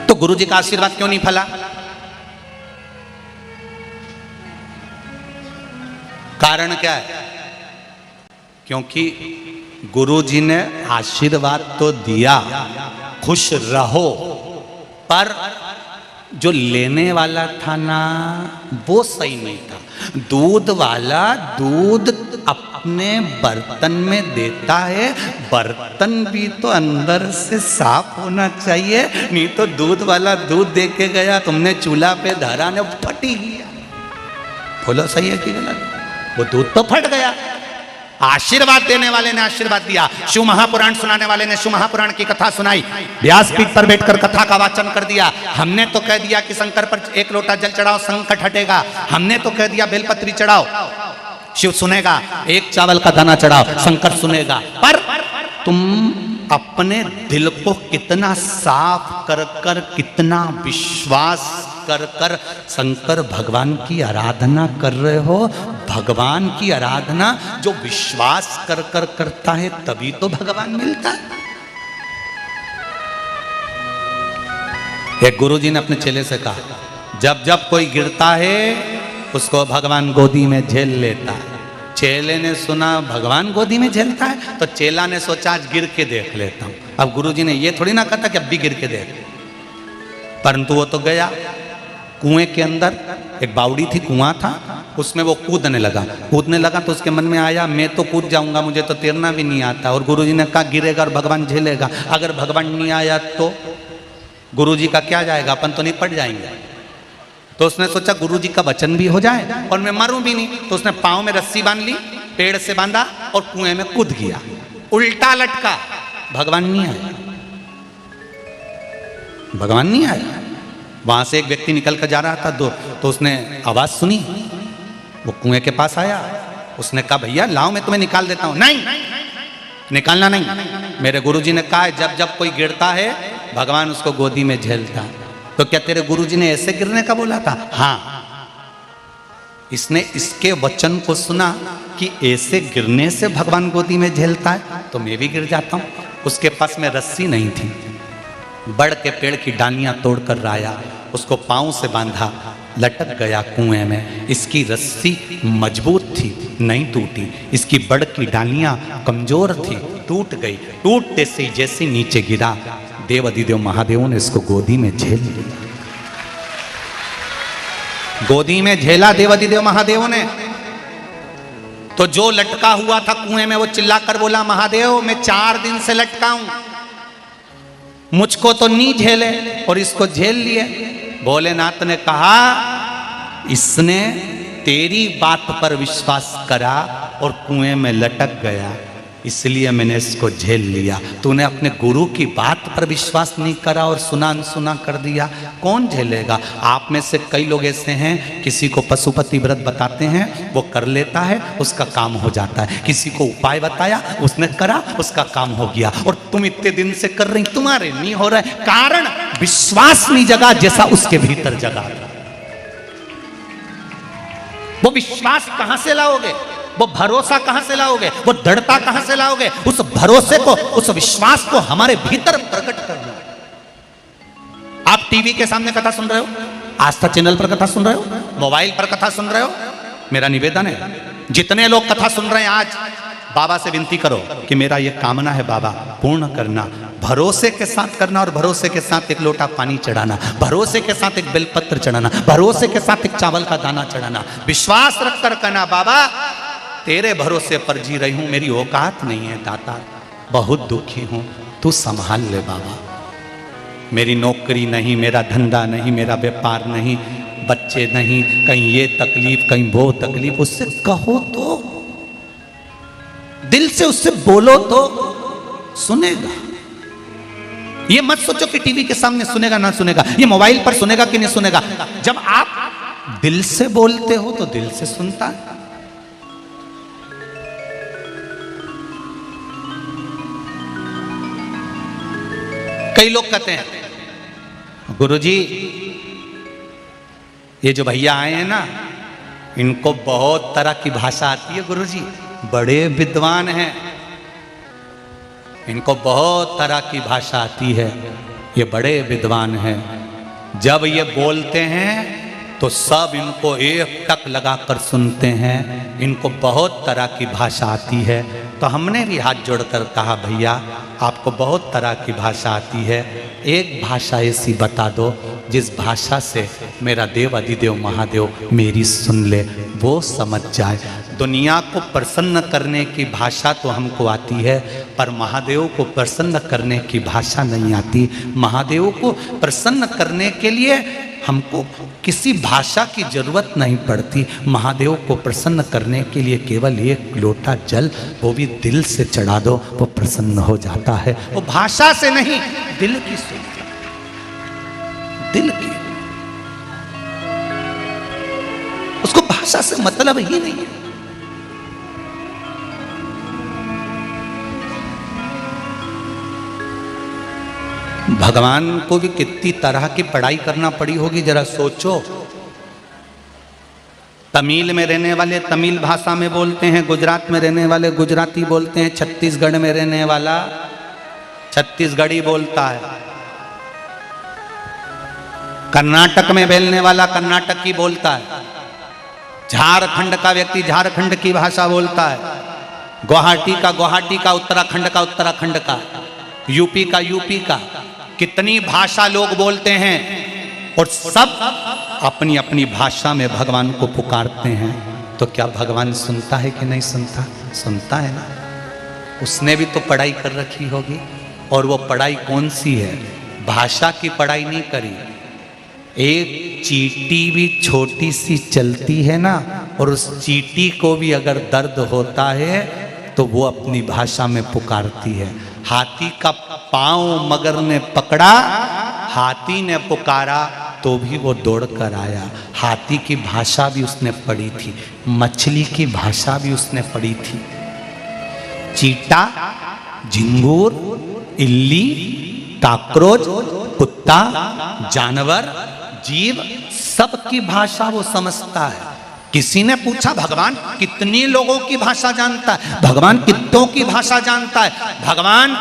तो गुरुजी का आशीर्वाद क्यों नहीं फला? कारण क्या है? क्योंकि गुरुजी ने आशीर्वाद तो दिया खुश रहो, पर जो लेने वाला था ना वो सही नहीं था। दूध वाला दूध अपने बर्तन में देता है, बर्तन भी तो अंदर से साफ होना चाहिए, नहीं तो दूध वाला दूध दे के गया, तुमने चूल्हा पे धरा ने फटी गया। बोलो सही है कि गलत? वो दूध तो फट गया। आशीर्वाद देने वाले ने आशीर्वाद दिया, शिव महापुराण सुनाने वाले ने शिव महापुराण की कथा सुनाई, व्यासपीठ पर बैठकर कथा का वाचन कर दिया। हमने तो कह दिया कि शंकर पर 1 लोटा जल चढ़ाओ संकट हटेगा, हमने तो कह दिया बेलपत्री चढ़ाओ शिव सुनेगा, 1 चावल का दाना चढ़ाओ शंकर सुनेगा। पर तुम अपने दिल को कितना साफ कर कर, कितना विश्वास कर कर शंकर भगवान की आराधना कर रहे हो। भगवान की आराधना जो विश्वास कर कर करता है तभी तो भगवान मिलता है। एक गुरुजी ने अपने चेले से कहा, जब जब कोई गिरता है उसको भगवान गोदी में झेल लेता है। चेले ने सुना भगवान गोदी में झेलता है, तो चेला ने सोचा आज गिर के देख लेता हूं। अब गुरुजी ने ये थोड़ी ना कहा था कि अब भी गिर के देख, परंतु वो तो गया कुएं के अंदर। एक बावड़ी थी, कुआं था, उसमें वो कूदने लगा तो उसके मन में आया मैं तो कूद जाऊंगा, मुझे तो तैरना भी नहीं आता। और गुरुजी ने कहा गिरेगा और भगवान झेलेगा। अगर भगवान नहीं आया तो गुरुजी का क्या जाएगा, अपन तो निपट जाएंगे। तो उसने सोचा गुरुजी का वचन भी हो जाए और मैं मरूं भी नहीं, तो उसने पांव में रस्सी बांध ली, पेड़ से बांधा और कुएं में कूद गया, उल्टा लटका। भगवान नहीं आया, भगवान नहीं आया। वहां से एक व्यक्ति निकल कर जा रहा था तो उसने आवाज सुनी, वो कुएं के पास आया, उसने कहा भैया लाओ मैं तुम्हें निकाल देता हूं। नहीं, निकालना नहीं, मेरे गुरुजी ने कहा है जब जब कोई गिरता है भगवान उसको गोदी में झेलता। तो क्या तेरे गुरुजी ने ऐसे गिरने का बोला था? हाँ। इसने इसके वचन को सुना कि ऐसे गिरने से भगवान गोदी में झेलता है, तो मैं भी गिर जाता हूं। उसके पास में रस्सी नहीं थी, बड़ के पेड़ की डालियां तोड़कर लाया, उसको पांव से बांधा, लटक गया कुएं में। इसकी रस्सी मजबूत थी, नहीं टूटी, इसकी बड़ की डालियां कमजोर थी, टूट गई। टूटते से जैसे नीचे गिरा, देव अधिदेव महादेव ने इसको गोदी में झेल लिया, गोदी में झेला देव अधिदेव महादेव ने। तो जो लटका हुआ था कुएं में वो चिल्लाकर बोला, महादेव मैं 4 दिन से लटका हूं, मुझको तो नहीं झेले और इसको झेल लिए। भोलेनाथ ने कहा इसने तेरी बात पर विश्वास करा और कुएं में लटक गया, इसलिए मैंने इसको झेल लिया। तूने अपने गुरु की बात पर विश्वास नहीं करा और सुना अनसुना कर दिया, कौन झेलेगा? आप में से कई लोग ऐसे हैं, किसी को पशुपति व्रत बताते हैं, वो कर लेता है, उसका काम हो जाता है। किसी को उपाय बताया, उसने करा, उसका काम हो गया। और तुम इतने दिन से कर रही, तुम्हारे नहीं हो रहा है, कारण विश्वास नहीं जगा जैसा उसके भीतर जगा। वो विश्वास कहां से लाओगे? वो भरोसा कहां से लाओगे? वो दृढ़ता कहां से लाओगे? उस भरोसे को, उस विश्वास को हमारे भीतर प्रकट करना। आप टीवी के सामने कथा सुन रहे हो, आस्था चैनल पर कथा सुन रहे हो, मोबाइल पर कथा सुन रहे हो, मेरा निवेदन है जितने लोग कथा सुन रहे हैं आज, बाबा से विनती करो कि मेरा ये कामना है बाबा पूर्ण करना। भरोसे के साथ करना और भरोसे के साथ एक लोटा पानी चढ़ाना, भरोसे के साथ एक बेलपत्र चढ़ाना, भरोसे के साथ एक चावल का दाना चढ़ाना, विश्वास रख कर कहना बाबा तेरे भरोसे पर जी रही हूं, मेरी औकात नहीं है दाता, बहुत दुखी हूं, तू संभाल ले बाबा। मेरी नौकरी नहीं, मेरा धंधा नहीं, मेरा व्यापार नहीं, बच्चे नहीं, कहीं ये तकलीफ कहीं वो तकलीफ। उससे कहो तो, दिल से उससे बोलो तो सुनेगा। ये मत सोचो कि टीवी के सामने सुनेगा ना सुनेगा, ये मोबाइल पर सुनेगा कि नहीं सुनेगा। जब आप दिल से बोलते हो तो दिल से सुनता है। कई लोग कहते हैं गुरुजी ये जो भैया आए हैं ना, इनको बहुत तरह की भाषा आती है गुरुजी, बड़े विद्वान हैं, इनको बहुत तरह की भाषा आती है, ये बड़े विद्वान हैं। जब ये बोलते हैं तो सब इनको एक टक लगाकर सुनते हैं, इनको बहुत तरह की भाषा आती है। तो हमने भी हाथ जोड़कर कहा भैया आपको बहुत तरह की भाषा आती है, एक भाषा ऐसी बता दो जिस भाषा से मेरा देव अधिदेव महादेव मेरी सुन ले, वो समझ जाए। दुनिया को प्रसन्न करने की भाषा तो हमको आती है, पर महादेव को प्रसन्न करने की भाषा नहीं आती। महादेव को प्रसन्न करने के लिए हमको किसी भाषा की जरूरत नहीं पड़ती। महादेव को प्रसन्न करने के लिए केवल एक लोटा जल, वो भी दिल से चढ़ा दो, वो प्रसन्न हो जाता है। वो भाषा से नहीं, दिल की सुनते, दिल की, उसको भाषा से मतलब ही नहीं है। भगवान को भी कितनी तरह की पढ़ाई करना पड़ी होगी, जरा सोचो। तमिल में रहने वाले तमिल भाषा में बोलते हैं, गुजरात में रहने वाले गुजराती बोलते हैं, छत्तीसगढ़ में रहने वाला छत्तीसगढ़ी बोलता है, कर्नाटक में बोलने वाला कर्नाटकी बोलता है, झारखंड का व्यक्ति झारखंड की भाषा बोलता है, गुवाहाटी का, उत्तराखंड का उत्तराखंड का, यूपी का, कितनी भाषा लोग बोलते हैं और सब अपनी अपनी भाषा में भगवान को पुकारते हैं। तो क्या भगवान सुनता है कि नहीं सुनता? सुनता है ना। उसने भी तो पढ़ाई कर रखी होगी, और वो पढ़ाई कौन सी है? भाषा की पढ़ाई नहीं करी, एक चींटी भी छोटी सी चलती है ना, और उस चींटी को भी अगर दर्द होता है तो वो अपनी भाषा में पुकारती है। हाथी का पांव मगर ने पकड़ा, हाथी ने पुकारा तो भी वो दौड़ कर आया। हाथी की भाषा भी उसने पढ़ी थी, मछली की भाषा भी उसने पढ़ी थी। चींटा, झिंगूर, इल्ली, काकरोच, कुत्ता, जानवर, जीव, सबकी भाषा वो समझता है। किसी ने पूछा भगवान कितनी लोगों की भाषा जानता है? भगवान कितनों की भाषा जानता है? भगवान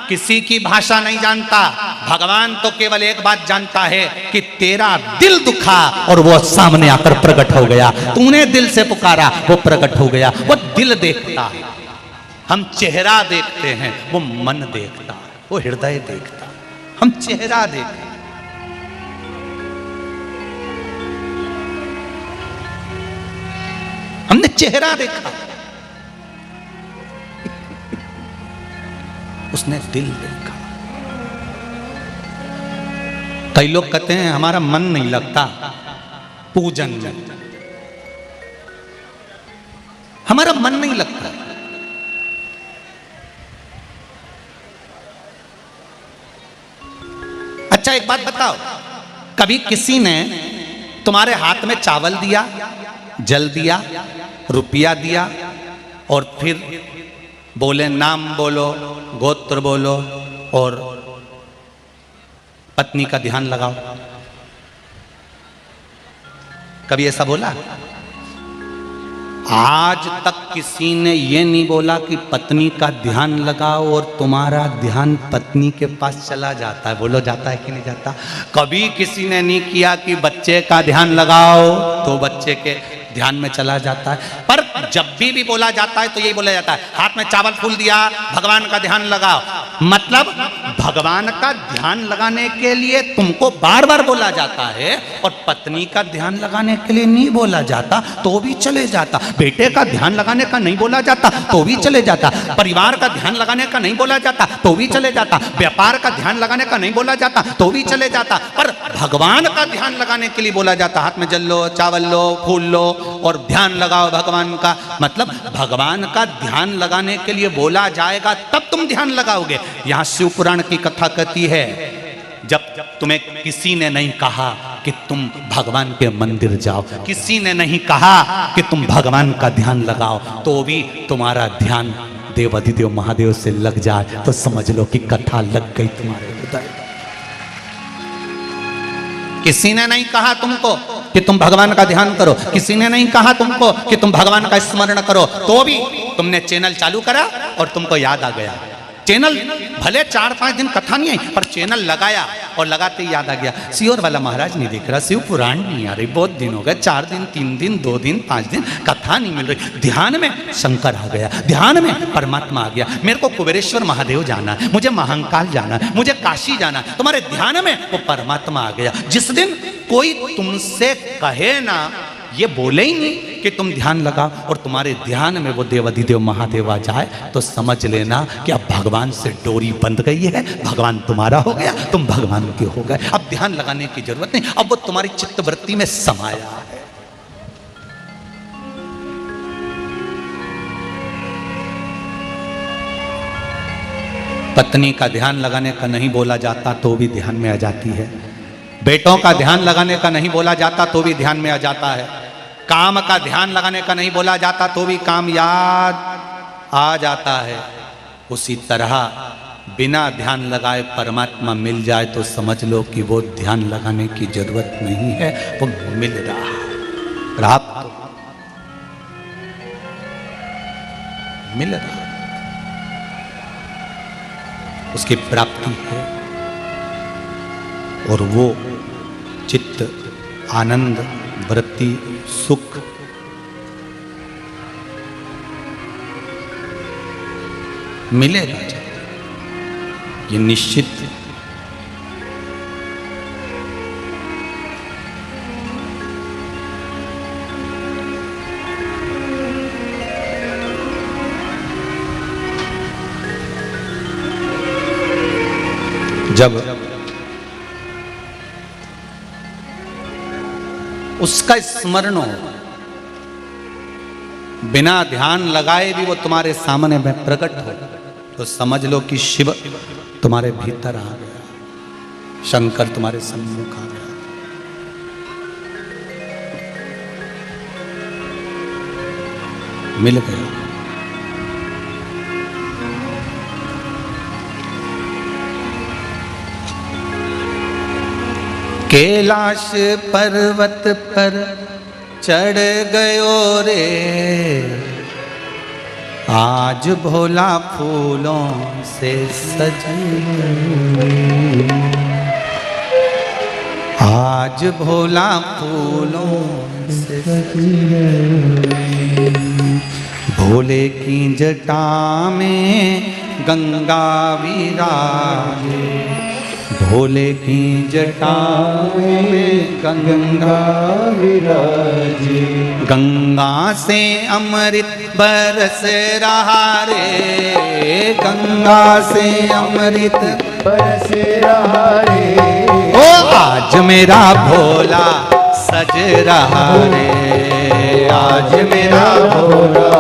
किसी की भाषा नहीं जानता। भगवान तो केवल एक बात जानता है कि तेरा दिल दुखा और वो सामने आकर प्रकट हो गया। तूने दिल से पुकारा, वो प्रकट हो गया। वो दिल देखता है, हम चेहरा देखते हैं, वो मन देखता है, वो हृदय देखता है। हम चेहरा देखते, हमने चेहरा देखा, उसने दिल देखा। कई लोग कहते हैं हमारा मन नहीं लगता पूजन में, हमारा मन नहीं लगता। अच्छा एक बात बताओ, कभी किसी ने तुम्हारे हाथ में चावल दिया, जल दिया, रुपया दिया और फिर बोले नाम बोलो, गोत्र बोलो और पत्नी का ध्यान लगाओ? कभी ऐसा बोला? आज तक किसी ने ये नहीं बोला कि पत्नी का ध्यान लगाओ और तुम्हारा ध्यान पत्नी के पास चला जाता है। बोलो जाता है कि नहीं जाता? कभी किसी ने नहीं किया कि बच्चे का ध्यान लगाओ तो बच्चे के ध्यान में चला जाता है। पर जब भी बोला जाता है तो यही बोला जाता है, हाथ में चावल फूल दिया, भगवान का ध्यान लगाओ। मतलब भगवान का ध्यान लगाने के लिए तुमको बार बार बोला जाता है और पत्नी का ध्यान लगाने के लिए नहीं बोला जाता तो भी चले जाता। बेटे का ध्यान लगाने का नहीं बोला जाता तो भी चले जाता। परिवार का ध्यान लगाने का नहीं बोला जाता तो भी चले जाता। व्यापार का ध्यान लगाने का नहीं बोला जाता तो भी चले जाता। पर भगवान का ध्यान लगाने के लिए बोला जाता। हाथ में जल लो, चावल लो, फूल लो और ध्यान लगाओ भगवान का। मतलब भगवान का ध्यान लगाने के लिए बोला जाएगा तब तुम ध्यान लगाओगे। यहाँ शिव पुराण की कथा कहती है, जब तुम्हें किसी ने नहीं कहा कि तुम भगवान के मंदिर जाओ, किसी ने नहीं कहा कि तुम भगवान का ध्यान लगाओ, तो भी तुम्हारा ध्यान देवाधिदेव महादेव से लग जाए तो समझ लो कि कथा लग गई तुम्हारे हृदय। किसी ने नहीं कहा तुमको कि तुम भगवान का ध्यान करो, किसी ने नहीं कहा तुमको कि तुम भगवान का स्मरण करो, तो भी तुमने चैनल चालू करा और तुमको याद आ गया। चैनल भले 4-5 दिन कथा नहीं आई पर चैनल लगाया और लगाते ही याद आ गया, सियोर वाला महाराज नहीं दिख रहा, शिव पुराण नहीं आ रही, बहुत दिन हो गए, 4 दिन 3 दिन 2 दिन 5 दिन कथा नहीं मिल रही। ध्यान में शंकर आ गया, ध्यान में परमात्मा आ गया। मेरे को कुबेरेश्वर महादेव जाना है, मुझे महाकाल जाना है, मुझे काशी जाना है। तुम्हारे ध्यान में वो परमात्मा आ गया। जिस दिन कोई तुमसे कहे ना, ये बोले ही नहीं कि तुम ध्यान लगाओ और तुम्हारे ध्यान में वो देवाधिदेव महादेव आ जाए तो समझ लेना कि अब भगवान से डोरी बंध गई है, भगवान तुम्हारा हो गया, तुम भगवान के हो गए। अब ध्यान लगाने की जरूरत नहीं, अब वो तुम्हारी चित्तवृत्ति में समाया है। पत्नी का ध्यान लगाने का नहीं बोला जाता तो भी ध्यान में आ जाती है। बेटों का ध्यान लगाने का नहीं बोला जाता तो भी ध्यान में आ जाता है। काम का ध्यान लगाने का नहीं बोला जाता तो भी काम याद आ जाता है। उसी तरह बिना ध्यान लगाए परमात्मा मिल जाए तो समझ लो कि वो ध्यान लगाने की जरूरत नहीं है, वो मिल रहा है, प्राप्त मिल रहा है, उसकी प्राप्ति है। और वो चित्त, आनंद, वृत्ति, सुख मिलेगा, ये निश्चित है। जब उसका स्मरण हो, बिना ध्यान लगाए भी वो तुम्हारे सामने में प्रकट हो, तो समझ लो कि शिव तुम्हारे भीतर आ गया, शंकर तुम्हारे सम्मुख आ गया। मिल गया। कैलाश पर्वत पर चढ़ गयो रे, आज भोला फूलों से सज, आज भोला फूलों से सज, भोले की जटा में गंगा विराजे, भोले की जटा में गंगा विराजे, गंगा से अमृत बरस रहा रे, गंगा से अमृत बरस रहा रे, ओ आज मेरा भोला सज रहा रे, आज मेरा भोला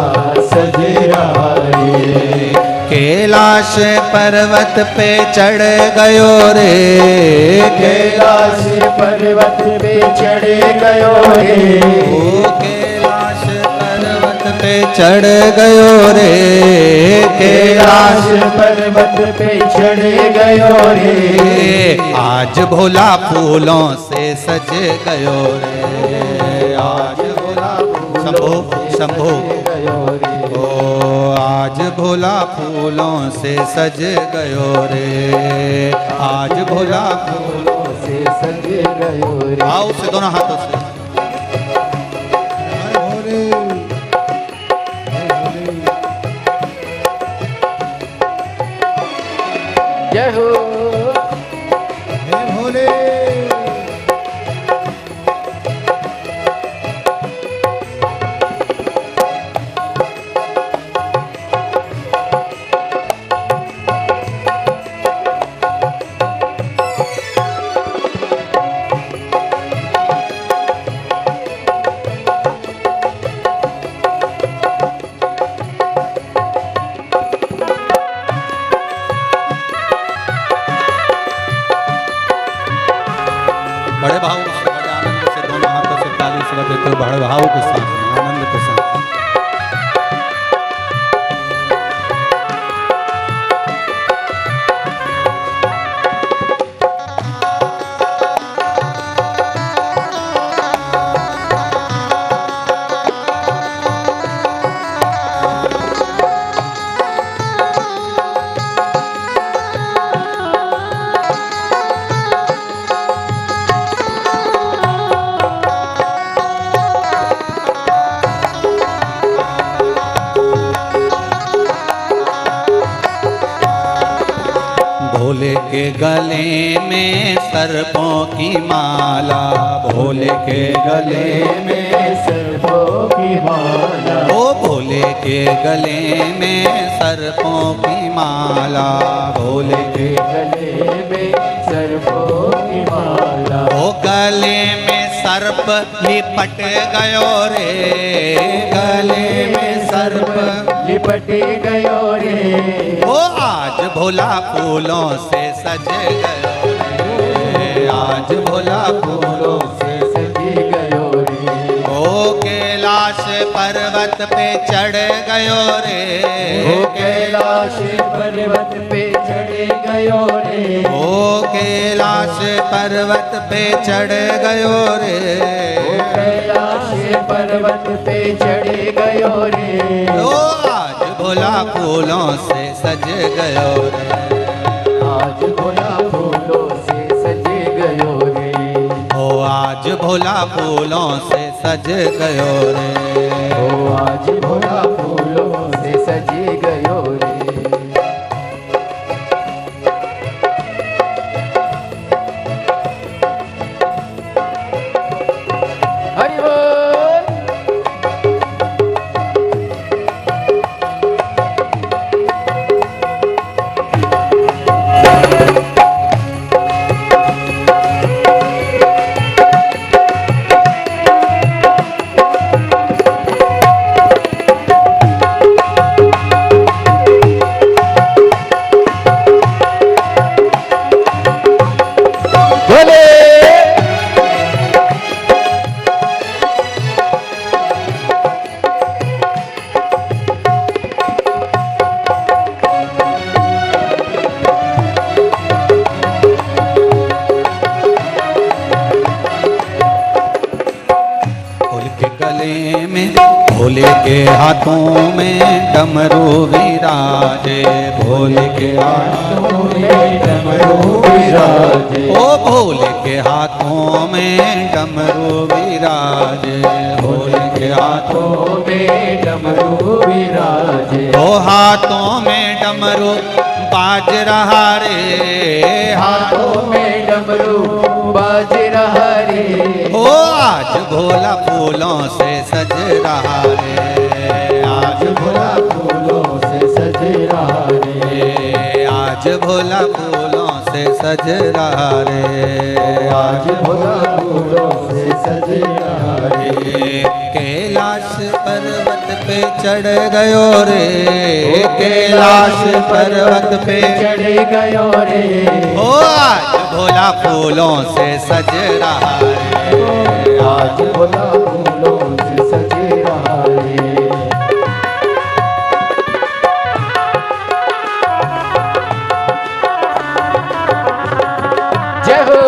सज रहा रे, कैलाश पर्वत पे चढ़ गयो रे, कैलाश पर्वत पे चढ़ गयो रे, ओ कैलाश पर्वत पे चढ़ गयो रे, कैलाश पर्वत पे चढ़ गयो रे, आज भोला फूलों से सज गयो रे, आज भोला शंभो शंभो गयो रे, ओ आज भोला फूलों से सज गयो रे, आज भोला फूलों से सज गयो रे, आओ से दोनों हाथों से जय हो हे भोले। बड़े भाव से, बड़े आनंद से दोनों हाथों से ताली से बजाते हुए बड़े भाव के साथ, आनंद के साथ। भोले के गले में सर्पों की माला, भोले के गले में सर्पों की माला, ओ भोले के गले में सर्पों की माला, भोले के गले में सर्पों की माला, ओ गले में सर्प लिपट गयो रे, गले में सर्प लिपट गयो रे, ओ आज भोला फूलों से सज गयो रे, आज भोला फूलों से सज गयो रे, ओ कैलाश पर्वत पे चढ़ गयो रे, ओ कैलाश पर्वत पे चढ़ गयो रे, ओ कैलाश पर्वत पे चढ़ गयो रे, ओ कैलाश पर्वत पे चढ़ गयो रे, ओ आज भोला फूलों से सज गयो रे, आज भोला फूलों से सज गयो रे, ओ आज भोला फूलों से सज गयो रे, ओ आज भोला फूलों से सज गयो रे। हरि बोल। भोले के हाथों में डमरू विराजे, भोले के हाथों में डमरू विराजे, ओ भोले के हाथों में डमरू विराजे, भोले के हाथों में डमरू विराजे, ओ हाथों में डमरू बाज रहा रे, हाथों में डमरू बाज रहा रे, ओ आज भोला फूलों से सज रहा रे, आज भोला फूलों से सज रहा रे, आज भोला फूलों से सज रहा रे, आज भोला फूलों से सज रहा रे, कैलाश पर्वत पे चढ़ गयो रे, कैलाश पर्वत पे चढ़ गयो रे, ओ आज भोला फूलों से सज रहा रे, आज भोला फूलों से सज रहा रे, जय हो।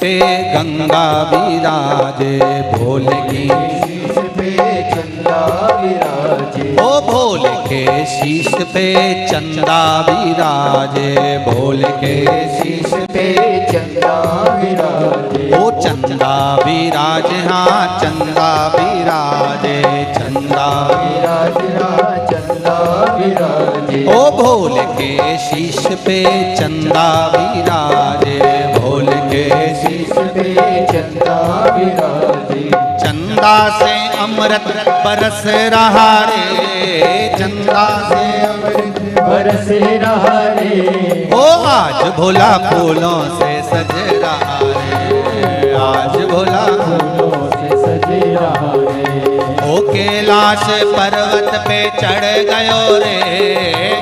पे गंगा विराजे, भोले की शीश पे चंदा विराजे, ओ भोले के शीश पे चंदा विराजे, भोले के शीश पे चंदा विराजे, ओ चंदा विराजे, हाँ चंदा विराजे, चंदा विराजे, हाँ चंदा विराजे, ओ भोले के शीश पे चंदा विराजे, भोले के शीश पे चंदा विराजे, चंदा से अमृत बरस रहा रे, चंदा से अमृत बरस रहा रे, ओ आज भोला फूलों से सज रहा रे, आज भोला फूलों से सज रहा रे, ओ कैलाश पर्वत पे चढ़ गयो रे,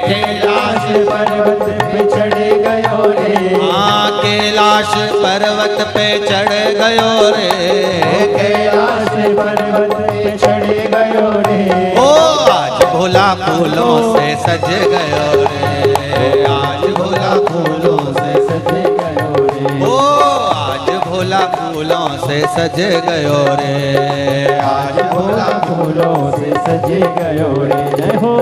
कैलाश पर्वत पे चढ़ गयो रे, हाँ कैलाश पर्वत पे चढ़ गयो रे, कैलाश पर्वत पे चढ़ गयो रे, ओ आज भोला फूलों से सज गयो रे, आज भोला फूलों से सज गयो रे, ओ आज भोला फूलों से सज गयो रे, आज भोला फूलों से सज गयो रे, जय हो।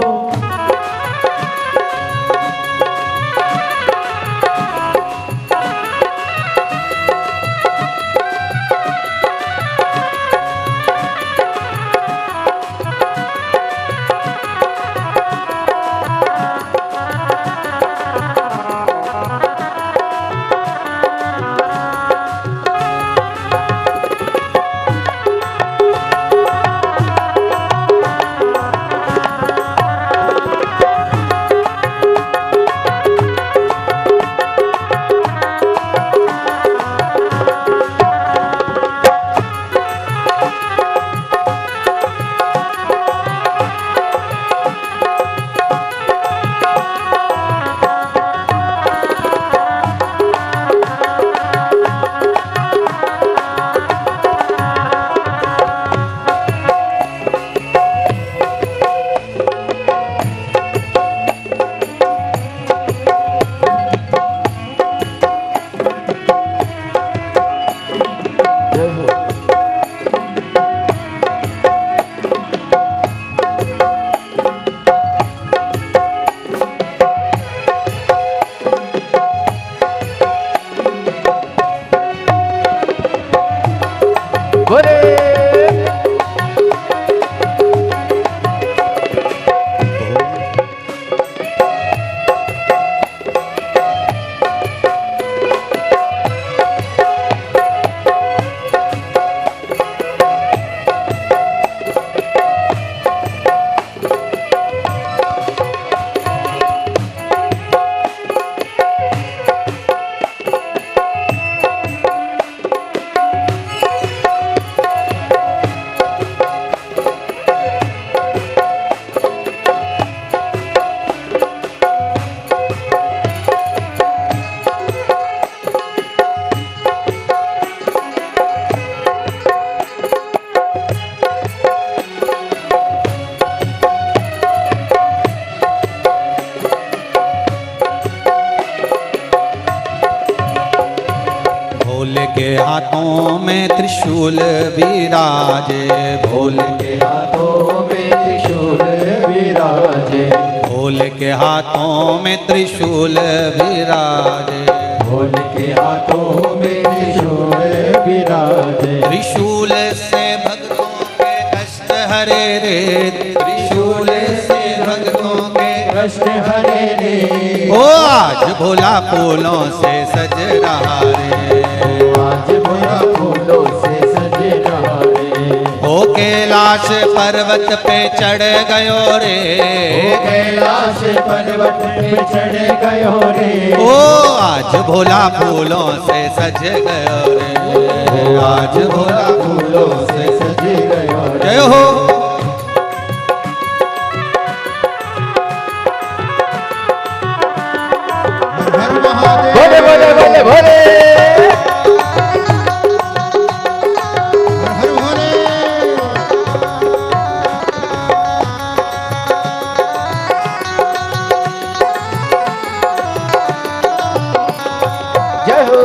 हाथों में त्रिशूल विराजे, भोले के हाथों में त्रिशूल विराजे, भोले के हाथों में त्रिशूल विराजे, भोले के हाथों में त्रिशूल विराजे। त्रिशूल से भक्तों के कष्ट हरे रे, त्रिशूल से भक्तों के कष्ट हरे रे। ओ आज भोला फूलों से सज रहा रे, आज भोला फूलों से सज रहा रे। ओ कैलाश पर्वत पे चढ़ गयो रे, ओ कैलाश पर्वत पे चढ़ गयो रे। ओ आज भोला फूलों से सज गयो रे, आज भोला फूलों से सज गयो रे। जय हो। भोले भोले भोले भोले। जय हो।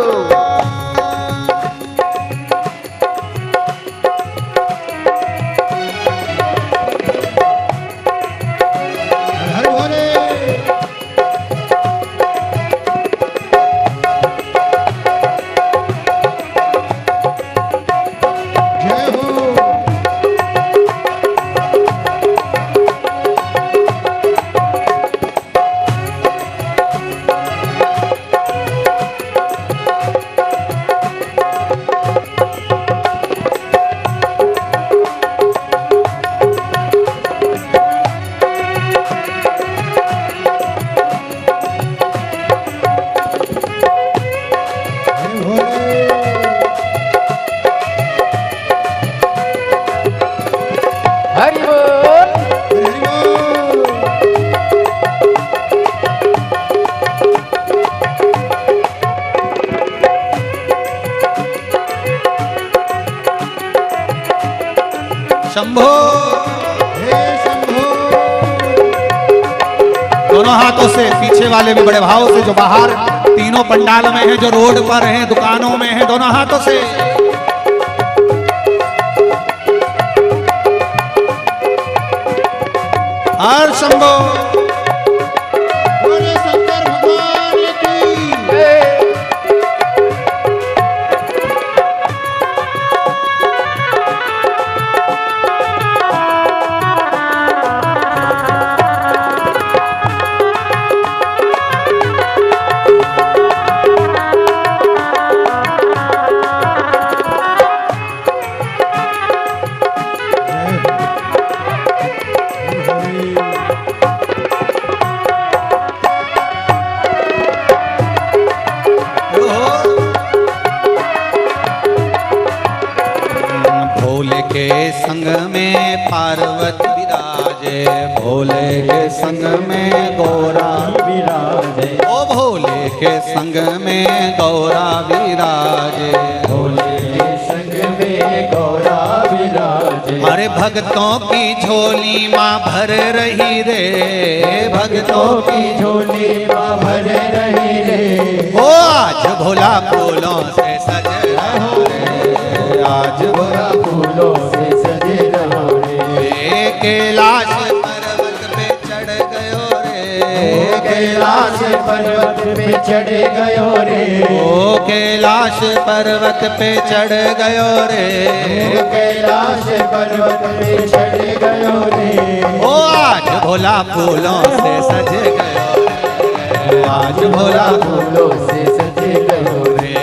हरि बोल। शंभो, दोनों हाथों से पीछे वाले भी बड़े भाव से, जो बाहर तीनों पंडाल में हैं, जो रोड पर हैं, दुकानों में हैं, दोनों हाथों से। हर शंभो। शंकर भगवान की। भोले के संग में पार्वती विराजे, भोले के संग में गौरा विराजे, ओ भोले के संग में गौरा विराजे, भोले के संग में गौरा विराजे। हमारे भक्तों की झोली माँ भर रही रे, भक्तों की झोली माँ भर रही रे। ओ आज भोला फूलों से सज रहा रे, आज भोला फूलों से सजे रहो रे। कैलाश पर्वत पे चढ़ गयो रे, कैलाश पर्वत पे चढ़ गयो रे। ओ कैलाश पर्वत पे चढ़ गयो रे, कैलाश पर्वत पे चढ़ गयो रे। ओ आज भोला फूलों से सज गयो रे, आज भोला फूलों से सजे गयो रे।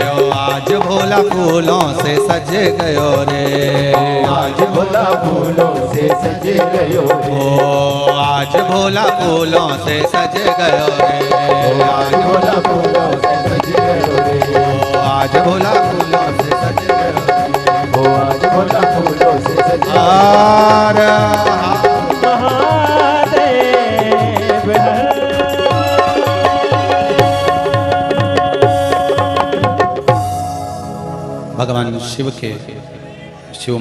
ओ आज भोला फूलों से सज गयो रे, आज भोला फूलों से सजे गयो रे। ओ आज भोला फूलों से सज गयो रे, आज भोला फूलों से सजे गयो रे। ओ आज भोला फूलों से सज गयो रे, ओ आज भोला फूलों से सजे और भगवान शिव के शिव